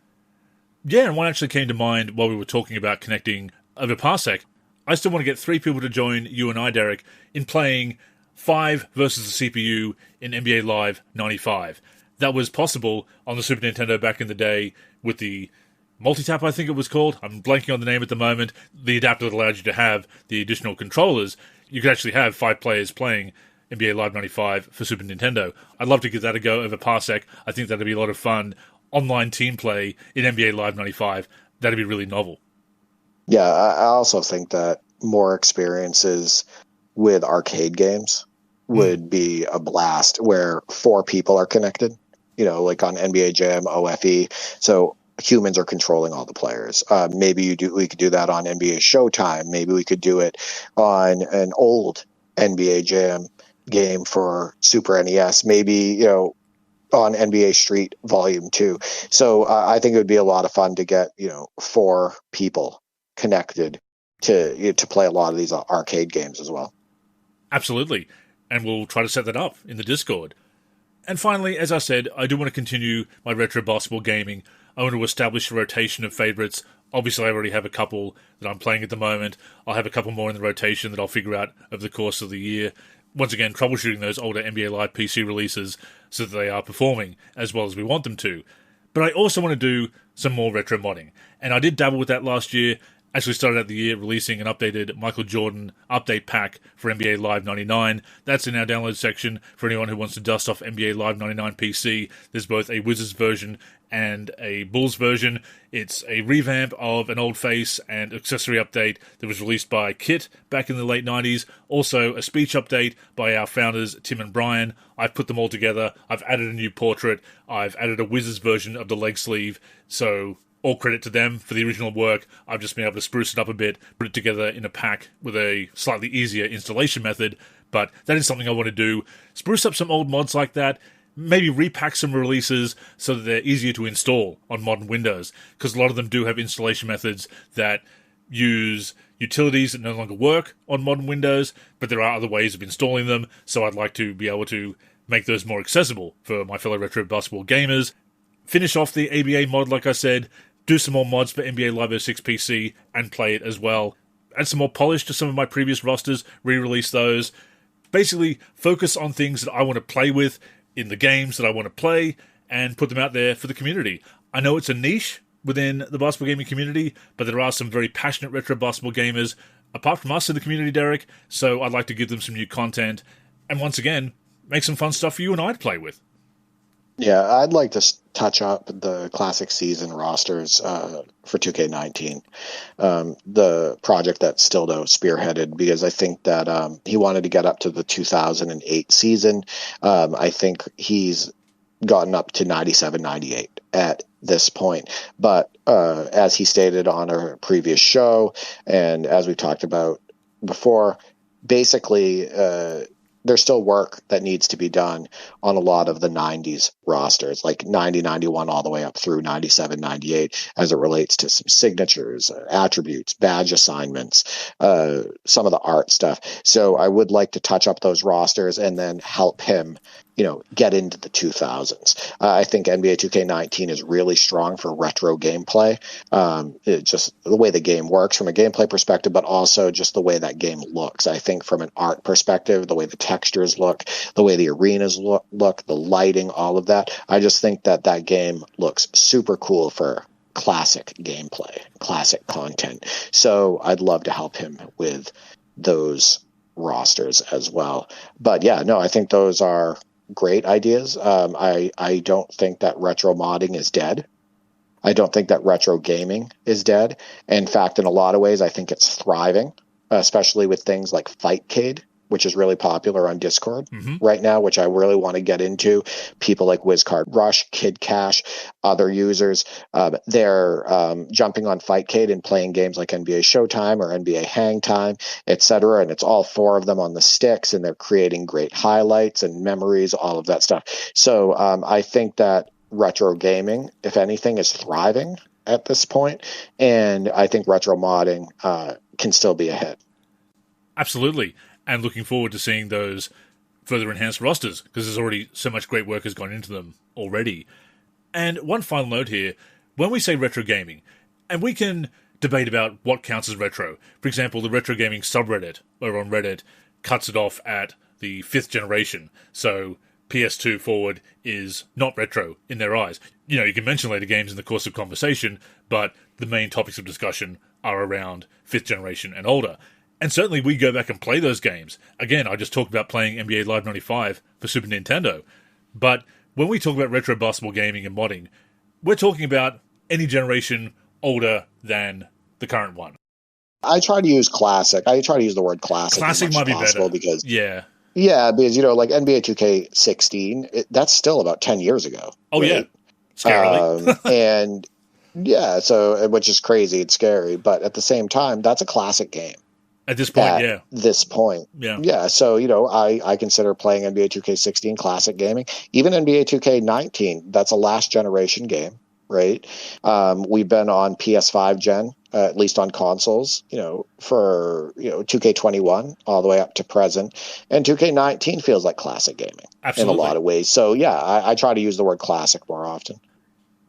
Yeah, and one actually came to mind while we were talking about connecting over Parsec. I still want to get 3 people to join you and I, Derek, in playing 5 versus the CPU in NBA Live 95. That was possible on the Super Nintendo back in the day with the multi-tap, I think it was called. I'm blanking on the name at the moment. The adapter that allowed you to have the additional controllers. You could actually have 5 players playing NBA Live 95 for Super Nintendo. I'd love to give that a go over Parsec. I think that'd be a lot of fun. Online team play in NBA Live 95. That'd be really novel. Yeah, I also think that more experiences with arcade games would be a blast where 4 people are connected, like on NBA Jam, OFE. So humans are controlling all the players. We could do that on NBA Showtime. Maybe we could do it on an old NBA Jam game for Super NES. Maybe, on NBA Street Volume 2. So I think it would be a lot of fun to get, 4 people connected to play a lot of these arcade games as well. Absolutely. And we'll try to set that up in the Discord. And finally, as I said, I do want to continue my retro basketball gaming. I want to establish a rotation of favourites. Obviously, I already have a couple that I'm playing at the moment. I'll have a couple more in the rotation that I'll figure out over the course of the year. Once again, troubleshooting those older NBA Live PC releases so that they are performing as well as we want them to. But I also want to do some more retro modding. And I did dabble with that last year. Actually started out the year releasing an updated Michael Jordan update pack for NBA Live 99. That's in our download section for anyone who wants to dust off NBA Live 99 PC. There's both a Wizards version and a Bulls version. It's a revamp of an old face and accessory update that was released by Kit back in the late 90s. Also, a speech update by our founders, Tim and Brian. I've put them all together. I've added a new portrait. I've added a Wizards version of the leg sleeve. So all credit to them for the original work. I've just been able to spruce it up a bit, put it together in a pack with a slightly easier installation method. But that is something I want to do. Spruce up some old mods like that. Maybe repack some releases so that they're easier to install on modern Windows, because a lot of them do have installation methods that use utilities that no longer work on modern Windows, but there are other ways of installing them, so I'd like to be able to make those more accessible for my fellow retro basketball gamers. Finish off the ABA mod, like I said, do some more mods for NBA Live 06 PC and play it as well. Add some more polish to some of my previous rosters, re-release those. Basically, focus on things that I want to play with in the games that I want to play and put them out there for the community. I know it's a niche within the basketball gaming community, but there are some very passionate retro basketball gamers apart from us in the community, Derek, so I'd like to give them some new content and once again, make some fun stuff for you and I to play with. Yeah, I'd like to touch up the classic season rosters for 2K19, the project that Stildo spearheaded, because I think that he wanted to get up to the 2008 season. I think he's gotten up to 97, 98 at this point. But as he stated on a previous show, and as we talked about before, basically there's still work that needs to be done on a lot of the 90s rosters, like 90, 91, all the way up through 97, 98, as it relates to some signatures, attributes, badge assignments, some of the art stuff. So I would like to touch up those rosters and then help him, get into the 2000s. I think NBA 2K19 is really strong for retro gameplay. It just the way the game works from a gameplay perspective, but also just the way that game looks. I think from an art perspective, the way the textures look, the way the arenas look, the lighting, all of that. I just think that game looks super cool for classic gameplay, classic content. So I'd love to help him with those rosters as well. But yeah, no, I think those are great ideas. I don't think that retro modding is dead. I don't think that retro gaming is dead. In fact, in a lot of ways, I think it's thriving, especially with things like Fightcade, which is really popular on Discord right now, which I really want to get into. People like WizCard Rush, Kid Cash, other users, they're jumping on Fightcade and playing games like NBA Showtime or NBA Hang Time, etc. And it's all 4 of them on the sticks, and they're creating great highlights and memories, all of that stuff. So I think that retro gaming, if anything, is thriving at this point, and I think retro modding can still be a hit. Absolutely. And looking forward to seeing those further enhanced rosters, because there's already so much great work has gone into them already. And one final note here, when we say retro gaming, and we can debate about what counts as retro. For example, the retro gaming subreddit over on Reddit cuts it off at the 5th generation, so PS2 forward is not retro in their eyes. You know, you can mention later games in the course of conversation, but the main topics of discussion are around 5th generation and older. And certainly we go back and play those games. Again, I just talked about playing NBA Live 95 for Super Nintendo. But when we talk about retro basketball gaming and modding, we're talking about any generation older than the current one. I try to use classic. I try to use the word classic. Classic might be better. Because, yeah, because, like NBA 2K16, that's still about 10 years ago. Oh, right? Yeah. Scarily. And yeah, so, which is crazy. It's scary. But at the same time, that's a classic game. At this point, This point. Yeah. Yeah, so, I consider playing NBA 2K16 classic gaming. Even NBA 2K19, that's a last generation game, right? We've been on PS5 gen, at least on consoles, for, 2K21 all the way up to present. And 2K19 feels like classic gaming. Absolutely. In a lot of ways. So, yeah, I try to use the word classic more often.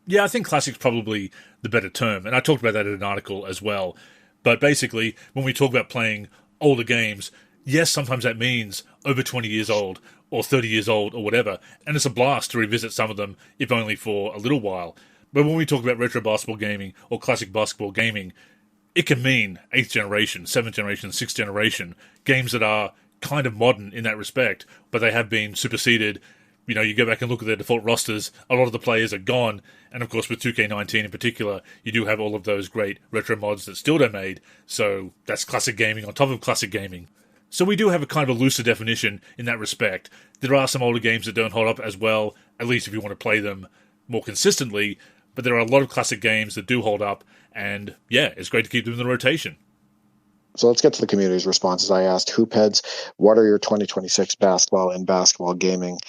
Yeah, I think classic's probably the better term. And I talked about that in an article as well. But basically, when we talk about playing older games, yes, sometimes that means over 20 years old or 30 years old or whatever. And it's a blast to revisit some of them, if only for a little while. But when we talk about retro basketball gaming or classic basketball gaming, it can mean 8th generation, 7th generation, 6th generation, games that are kind of modern in that respect, but they have been superseded. You go back and look at their default rosters, a lot of the players are gone, and of course with 2K19 in particular, you do have all of those great retro mods that still are made, so that's classic gaming on top of classic gaming. So we do have a kind of a looser definition in that respect. There are some older games that don't hold up as well, at least if you want to play them more consistently, but there are a lot of classic games that do hold up, and yeah, it's great to keep them in the rotation. So let's get to the community's responses. I asked Hoopheads, what are your 2026 basketball and basketball gaming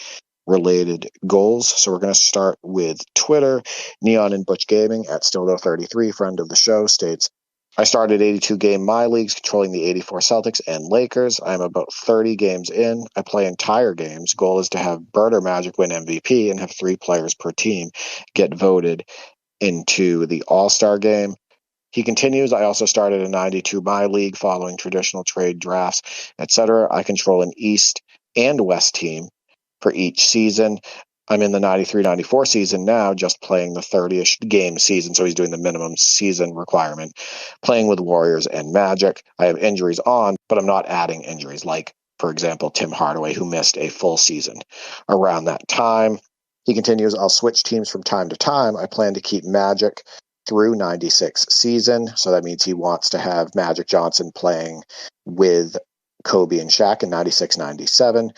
related goals? So we're going to start with Twitter. Neon and Butch Gaming at Stildo33, friend of the show, states, I started 82 game my leagues controlling the 84 Celtics and Lakers. I'm about 30 games in. I play entire games. Goal is to have Bird or Magic win MVP and have 3 players per team get voted into the All-Star game. He continues, I also started a 92 my league following traditional trade drafts, etc. I control an East and West team for each season. I'm in the 93-94 season now, just playing the 30-ish game season, so he's doing the minimum season requirement, playing with Warriors and Magic. I have injuries on, but I'm not adding injuries, like, for example, Tim Hardaway, who missed a full season around that time. He continues, I'll switch teams from time to time. I plan to keep Magic through 96 season, so that means he wants to have Magic Johnson playing with Kobe and Shaq in 96-97.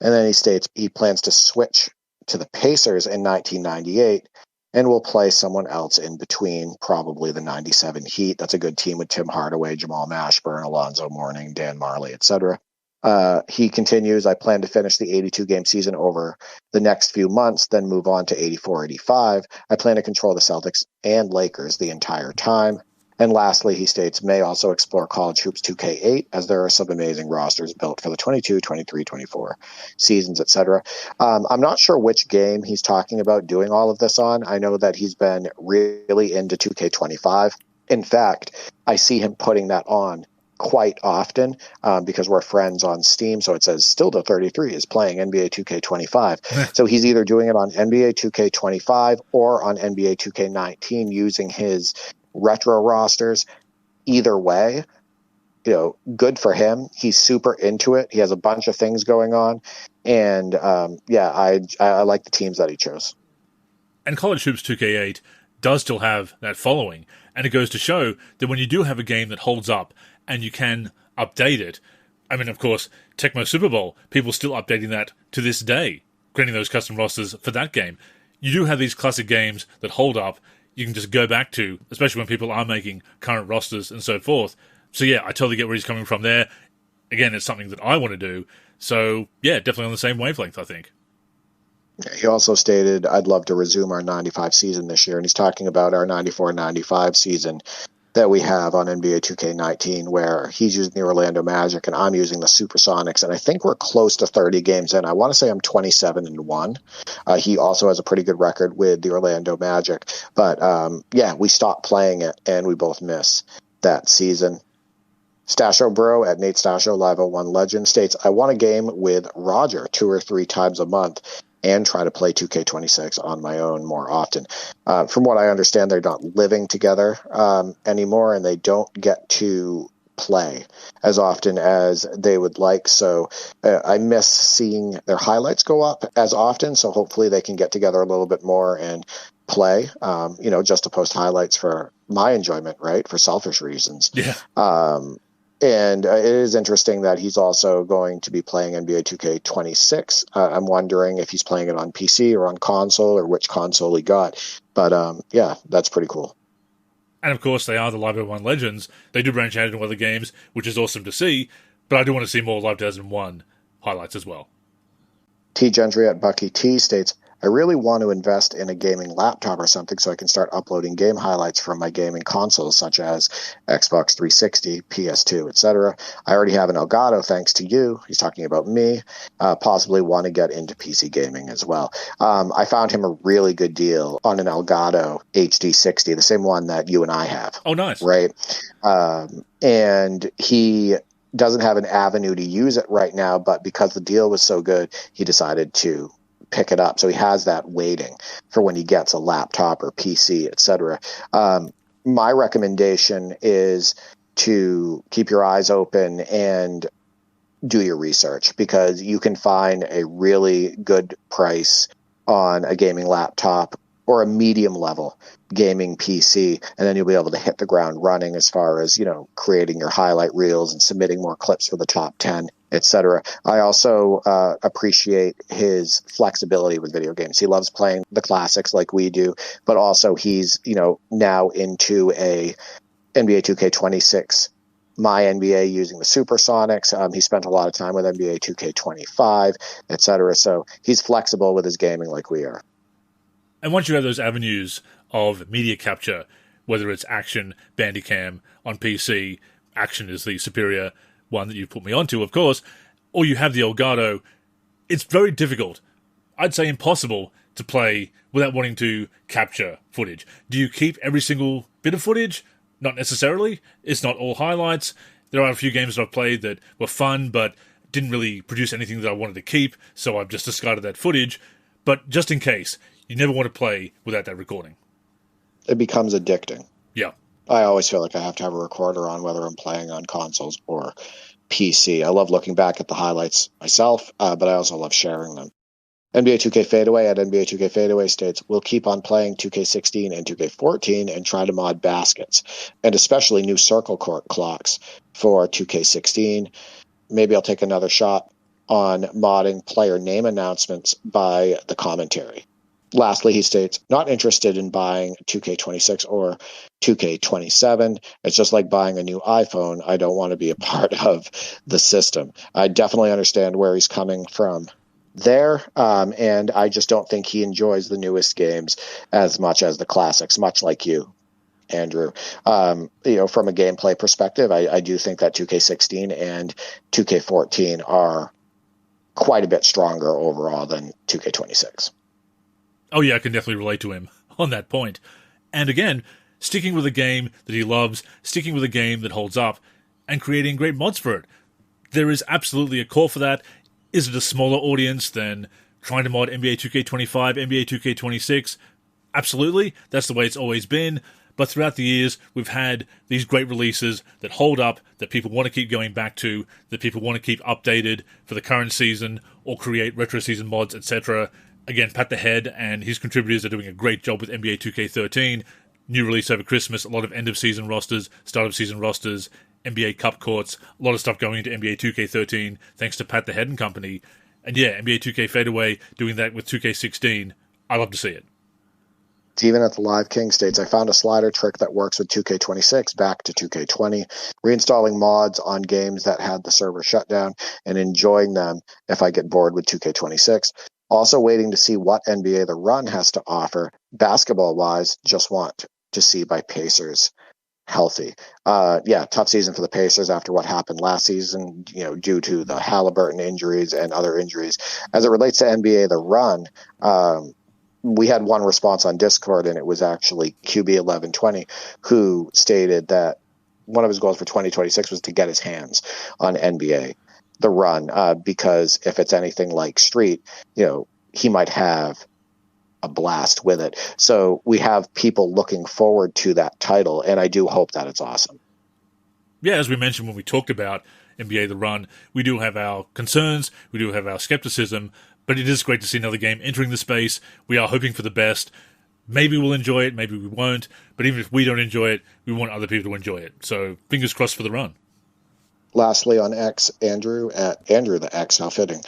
And then he states he plans to switch to the Pacers in 1998 and will play someone else in between, probably the 97 Heat. That's a good team with Tim Hardaway, Jamal Mashburn, Alonzo Mourning, Dan Marley, etc. He continues, I plan to finish the 82-game season over the next few months, then move on to 84-85. I plan to control the Celtics and Lakers the entire time. And lastly, he states, may also explore College Hoops 2K8, as there are some amazing rosters built for the 22, 23, 24 seasons, etc. I'm not sure which game he's talking about doing all of this on. I know that he's been really into 2K25. In fact, I see him putting that on quite often because we're friends on Steam. So it says Stildo33 is playing NBA 2K25. So he's either doing it on NBA 2K25 or on NBA 2K19 using his retro rosters. Either way, good for him. He's super into it. He has a bunch of things going on. And I like the teams that he chose. And College Hoops 2K8 does still have that following. And it goes to show that when you do have a game that holds up and you can update it, I mean, of course, Tecmo Super Bowl, people still updating that to this day, creating those custom rosters for that game. You do have these classic games that hold up, you can just go back to, especially when people are making current rosters and so forth. So yeah, I totally get where he's coming from there. Again, it's something that I want to do. So yeah, definitely on the same wavelength, I think. He also stated, I'd love to resume our 95 season this year. And he's talking about our 94-95 season that we have on NBA 2K19 where he's using the Orlando Magic and I'm using the Supersonics. And I think we're close to 30 games in. I want to say I'm 27-1. He also has a pretty good record with the Orlando Magic. But we stopped playing it and we both miss that season. Stasho Bro at Nate Stasho, Live 01 Legend, states, I want a game with Roger 2 or 3 times a month and try to play 2K26 on my own more often. From what I understand, they're not living together anymore, and they don't get to play as often as they would like. So I miss seeing their highlights go up as often, so hopefully they can get together a little bit more and play, just to post highlights for my enjoyment, right, for selfish reasons. Yeah. And it is interesting that he's also going to be playing NBA 2K26. I'm wondering if he's playing it on PC or on console or which console he got. But that's pretty cool. And of course, they are the Live 01 Legends. They do branch out into other games, which is awesome to see. But I do want to see more Live 2001 highlights as well. T. Gentry at Bucky T states, I really want to invest in a gaming laptop or something so I can start uploading game highlights from my gaming consoles, such as Xbox 360, PS2, etc. I already have an Elgato, thanks to you. He's talking about me. Possibly want to get into PC gaming as well. I found him a really good deal on an Elgato HD60, the same one that you and I have. Oh, nice. Right? And he doesn't have an avenue to use it right now, but because the deal was so good, he decided to pick it up. So he has that waiting for when he gets a laptop or PC, etc. My recommendation is to keep your eyes open and do your research, because you can find a really good price on a gaming laptop or a medium level gaming PC, and then you'll be able to hit the ground running as far as, creating your highlight reels and submitting more clips for the top 10, etc. I also appreciate his flexibility with video games. He loves playing the classics like we do, but also he's, now into a NBA 2K26, my NBA using the Supersonics. He spent a lot of time with NBA 2K25, etc. So he's flexible with his gaming like we are. And once you have those avenues of media capture, whether it's Action, Bandicam on PC, Action is the superior one that you put me onto, of course, or you have the Elgato, it's very difficult, I'd say impossible, to play without wanting to capture footage. Do you keep every single bit of footage? Not necessarily. It's not all highlights. There are a few games that I've played that were fun, but didn't really produce anything that I wanted to keep, so I've just discarded that footage. But just in case, you never want to play without that recording. It becomes addicting. Yeah. I always feel like I have to have a recorder on, whether I'm playing on consoles or PC. I love looking back at the highlights myself, but I also love sharing them. NBA 2K Fadeaway at NBA 2K Fadeaway states, we'll keep on playing 2K16 and 2K14 and try to mod baskets, and especially new circle court clocks for 2K16. Maybe I'll take another shot on modding player name announcements by the commentary. Lastly, he states, not interested in buying 2K26 or 2K27. It's just like buying a new iPhone. I don't want to be a part of the system. I definitely understand where he's coming from there, and I just don't think he enjoys the newest games as much as the classics, much like you, Andrew. From a gameplay perspective, I do think that 2K16 and 2K14 are quite a bit stronger overall than 2K26. Oh yeah, I can definitely relate to him on that point. And again, sticking with a game that he loves, sticking with a game that holds up, and creating great mods for it. There is absolutely a call for that. Is it a smaller audience than trying to mod NBA 2K25, NBA 2K26? Absolutely. That's the way it's always been. But throughout the years, we've had these great releases that hold up, that people want to keep going back to, that people want to keep updated for the current season, or create retro season mods, etc. Again, Pat the Head and his contributors are doing a great job with NBA 2K13. New release over Christmas, a lot of end-of-season rosters, start-of-season rosters, NBA Cup courts, a lot of stuff going into NBA 2K13, thanks to Pat the Head and company. And yeah, NBA 2K Fadeaway doing that with 2K16. I love to see it. Even at the Live King states, I found a slider trick that works with 2K26 back to 2K20, reinstalling mods on games that had the server shut down and enjoying them if I get bored with 2K26. Also waiting to see what NBA The Run has to offer. Basketball-wise, just want to see by Pacers. healthy. Tough season for the Pacers after what happened last season, due to the Halliburton injuries and other injuries. As it relates to NBA, the run, we had one response on Discord, and it was actually QB1120, who stated that one of his goals for 2026 was to get his hands on NBA, the run, because if it's anything like Street, he might have a blast with it. So we have people looking forward to that title, and I do hope that it's awesome. Yeah, as we mentioned when we talked about NBA The Run, we do have our concerns, we do have our skepticism, but it is great to see another game entering the space. We are hoping for the best. Maybe we'll enjoy it, maybe we won't, but even if we don't enjoy it, we want other people to enjoy it. So fingers crossed for the run. Lastly, on X, Andrew, at Andrew the X, how fitting.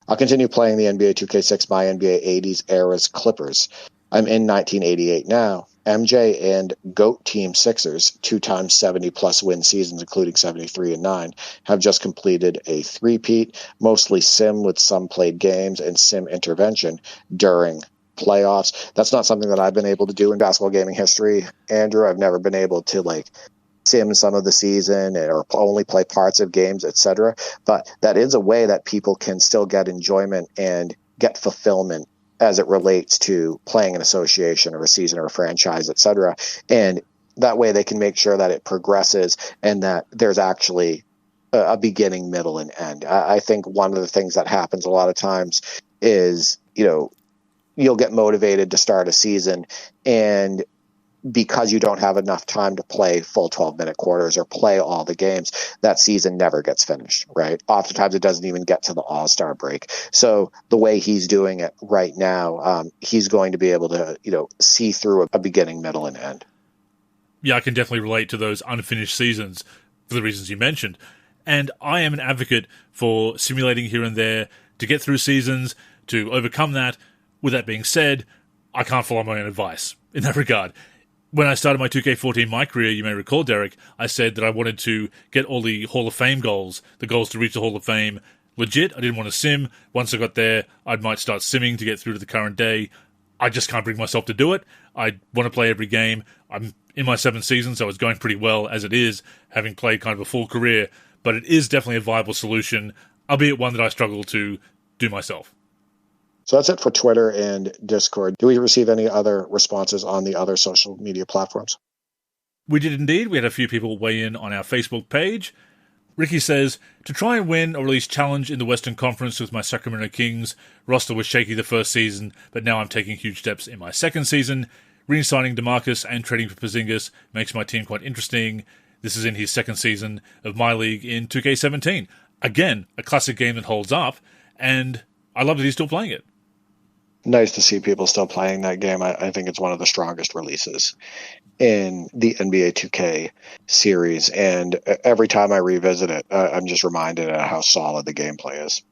I'll continue playing the NBA 2K6, my NBA 80s era's Clippers. I'm in 1988 now. MJ and GOAT Team Sixers, 2-time 70-plus win seasons, including 73 and 9, have just completed a three-peat, mostly sim with some played games and sim intervention during playoffs. That's not something that I've been able to do in basketball gaming history, Andrew. I've never been able to sim some of the season or only play parts of games, etc. But that is a way that people can still get enjoyment and get fulfillment as it relates to playing an association or a season or a franchise, etc. And that way they can make sure that it progresses and that there's actually a beginning, middle, and end. I think one of the things that happens a lot of times is, you'll get motivated to start a season, and because you don't have enough time to play full 12-minute quarters or play all the games, that season never gets finished, right? Oftentimes it doesn't even get to the All-Star break. So the way he's doing it right now, he's going to be able to, see through a beginning, middle, and end. Yeah, I can definitely relate to those unfinished seasons for the reasons you mentioned. And I am an advocate for simulating here and there to get through seasons, to overcome that. With that being said, I can't follow my own advice in that regard. When I started my 2K14 my career, you may recall, Derek, I said that I wanted to get all the Hall of Fame goals, the goals to reach the Hall of Fame, legit. I didn't want to sim. Once I got there, I might start simming to get through to the current day. I just can't bring myself to do it. I want to play every game. I'm in my 7th season, so it's going pretty well as it is, having played kind of a full career. But it is definitely a viable solution, albeit one that I struggle to do myself. So that's it for Twitter and Discord. Do we receive any other responses on the other social media platforms? We did indeed. We had a few people weigh in on our Facebook page. Ricky says, to try and win or at least challenge in the Western Conference with my Sacramento Kings, roster was shaky the first season, but now I'm taking huge steps in my second season. Re-signing DeMarcus and trading for Porzingis makes my team quite interesting. This is in his second season of my league in 2K17. Again, a classic game that holds up, and I love that he's still playing it. Nice to see people still playing that game. I think it's one of the strongest releases in the NBA 2K series, and every time I revisit it, I'm just reminded of how solid the gameplay is.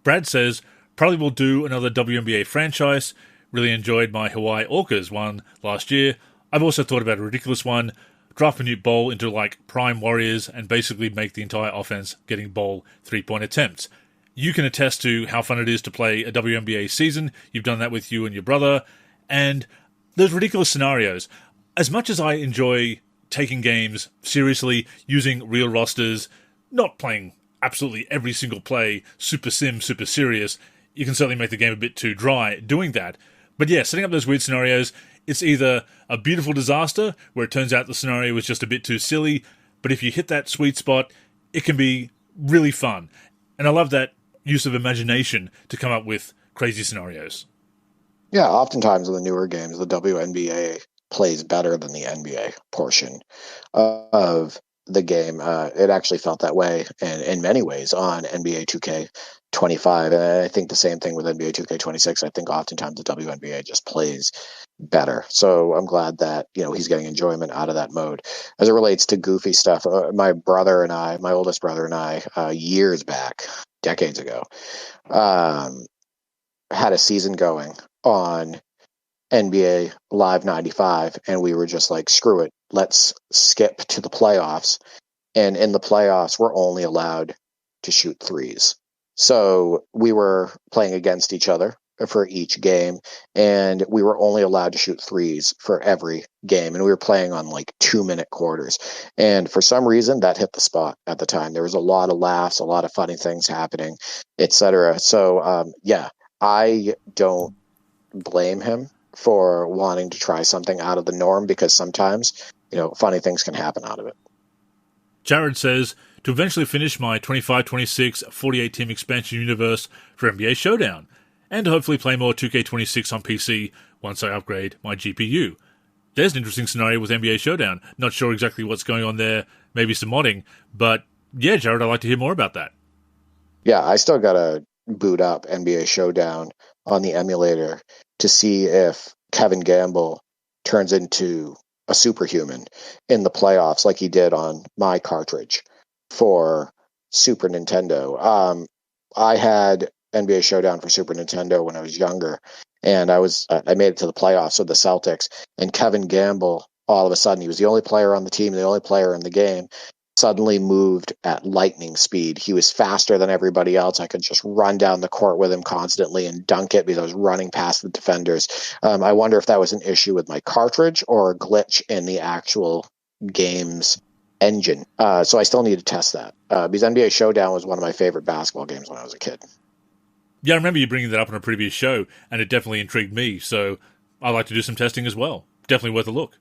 Brad says, probably will do another WNBA franchise. Really enjoyed my Hawaii Orcas one last year. I've also thought about a ridiculous one. Draft Manute Bol into Prime Warriors and basically make the entire offense getting Bol 3-point attempts. You can attest to how fun it is to play a WNBA season. You've done that with you and your brother. And those ridiculous scenarios. As much as I enjoy taking games seriously, using real rosters, not playing absolutely every single play, super sim, super serious, you can certainly make the game a bit too dry doing that. But yeah, setting up those weird scenarios, it's either a beautiful disaster, where it turns out the scenario was just a bit too silly, but if you hit that sweet spot, it can be really fun. And I love that use of imagination to come up with crazy scenarios. Yeah, oftentimes in the newer games, the WNBA plays better than the NBA portion of the game. It actually felt that way in many ways on NBA 2K25. And I think the same thing with NBA 2K26. I think oftentimes the WNBA just plays better. So I'm glad that, he's getting enjoyment out of that mode. As it relates to goofy stuff, my oldest brother and I, years back, decades ago, had a season going on NBA Live 95, and we were just like, screw it, let's skip to the playoffs. And in the playoffs, we're only allowed to shoot threes. So we were playing against each other for each game, and we were only allowed to shoot threes for every game, and we were playing on like 2-minute quarters. And for some reason, that hit the spot at the time. There was a lot of laughs, a lot of funny things happening, etc. So yeah, I don't blame him for wanting to try something out of the norm, because sometimes, funny things can happen out of it. Jared says, to eventually finish my 25-26 48-team expansion universe for NBA Showdown, and to hopefully play more 2K26 on PC once I upgrade my GPU. There's an interesting scenario with NBA Showdown. Not sure exactly what's going on there, maybe some modding, but yeah, Jared, I'd like to hear more about that. Yeah, I still gotta boot up NBA Showdown on the emulator to see if Kevin Gamble turns into a superhuman in the playoffs like he did on my cartridge for Super Nintendo. I had NBA Showdown for Super Nintendo when I was younger, and I made it to the playoffs with the Celtics, and Kevin Gamble, all of a sudden, he was the only player on the team, the only player in the game, suddenly moved at lightning speed. He was faster than everybody else. I could just run down the court with him constantly and dunk it because I was running past the defenders. I wonder if that was an issue with my cartridge or a glitch in the actual game's engine. So I still need to test that, because NBA Showdown was one of my favorite basketball games when I was a kid. Yeah, I remember you bringing that up on a previous show, and it definitely intrigued me, so I'd like to do some testing as well. Definitely worth a look.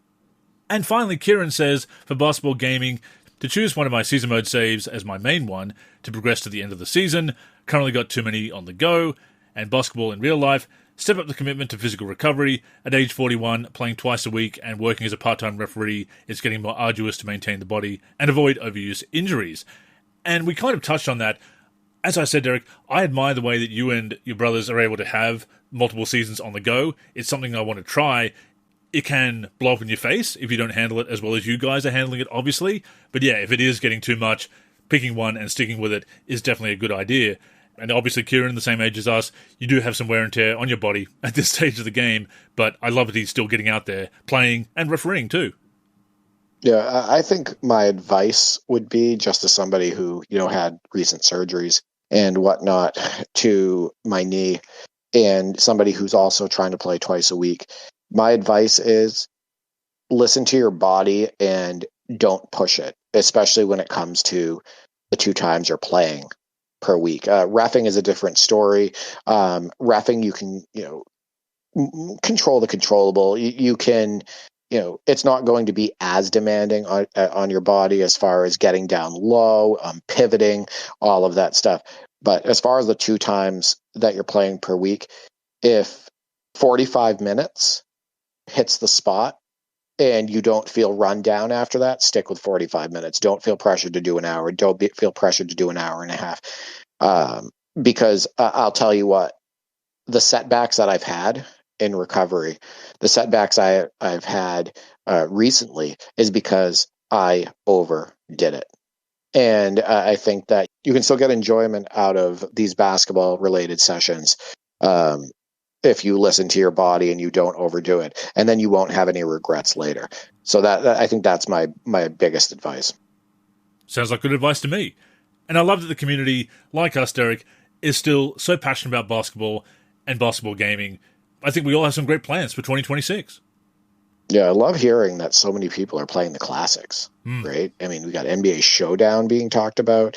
And finally, Kieran says, for basketball gaming, to choose one of my season mode saves as my main one to progress to the end of the season, currently got too many on the go, and basketball in real life, step up the commitment to physical recovery. At age 41, playing twice a week and working as a part-time referee is getting more arduous to maintain the body and avoid overuse injuries. And we kind of touched on that. As I said, Derek, I admire the way that you and your brothers are able to have multiple seasons on the go. It's something I want to try. It can blow up in your face if you don't handle it as well as you guys are handling it, obviously. But yeah, if it is getting too much, picking one and sticking with it is definitely a good idea. And obviously, Kieran, the same age as us, you do have some wear and tear on your body at this stage of the game. But I love that he's still getting out there, playing and refereeing too. Yeah, I think my advice would be, just as somebody who, had recent surgeries and whatnot to my knee, and somebody who's also trying to play twice a week, my advice is listen to your body and don't push it, especially when it comes to the 2 times you're playing per week. Reffing is a different story. Reffing, you can, control the controllable. You can, it's not going to be as demanding on your body as far as getting down low, pivoting, all of that stuff. But as far as the 2 times that you're playing per week, if 45 minutes hits the spot and you don't feel run down after that, stick with 45 minutes. Don't feel pressured to do an hour. Feel pressured to do an hour and a half. Because I'll tell you what, the setbacks that I've had in recovery, the setbacks I've had recently is because I overdid it. And I think that you can still get enjoyment out of these basketball related sessions if you listen to your body and you don't overdo it, and then you won't have any regrets later. So that I think that's my biggest advice. Sounds like good advice to me. And I love that the community, like us, Derek, is still so passionate about basketball and basketball gaming. I think we all have some great plans for 2026. Yeah, I love hearing that so many people are playing the classics, right? I mean, we got NBA Showdown being talked about,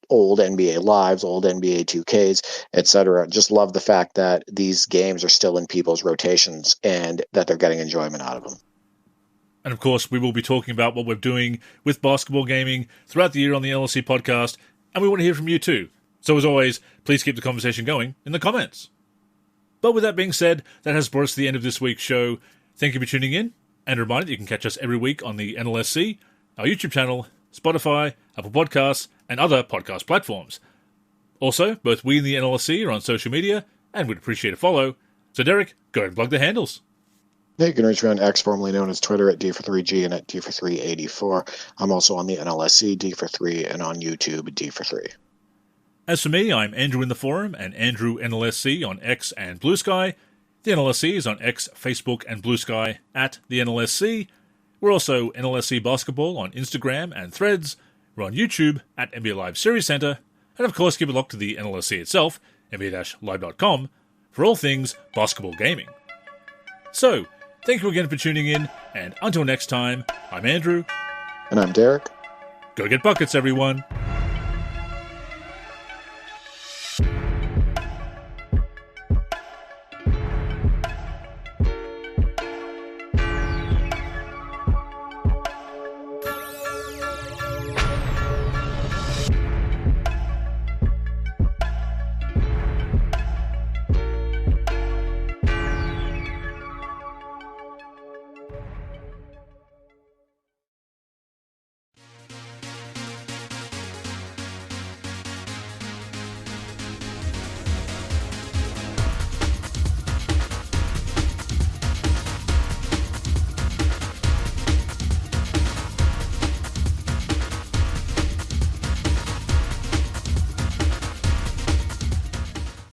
old NBA Lives, old NBA 2Ks, etc. Just love the fact that these games are still in people's rotations and that they're getting enjoyment out of them. And of course, we will be talking about what we're doing with basketball gaming throughout the year on the NLSC podcast, and we want to hear from you too. So as always, please keep the conversation going in the comments. But with that being said, that has brought us to the end of this week's show. Thank you for tuning in, and a reminder that you can catch us every week on the NLSC, our YouTube channel, Spotify, Apple Podcasts, and other podcast platforms. Also, both we and the NLSC are on social media, and we'd appreciate a follow. So Derek, go ahead and plug the handles. You can reach me on X, formerly known as Twitter, at D43G and at D4384. I'm also on the NLSC, D43, and on YouTube, D43. As for me, I'm Andrew in the forum and Andrew NLSC on X and Blue Sky. The NLSC is on X, Facebook, and Blue Sky at the NLSC. We're also NLSC Basketball on Instagram and Threads. We're on YouTube at NBA Live Series Center. And of course, keep it locked to the NLSC itself nba-live.com, for all things basketball gaming. So, thank you again for tuning in, and until next time, I'm Andrew. And I'm Derek. Go get buckets, everyone.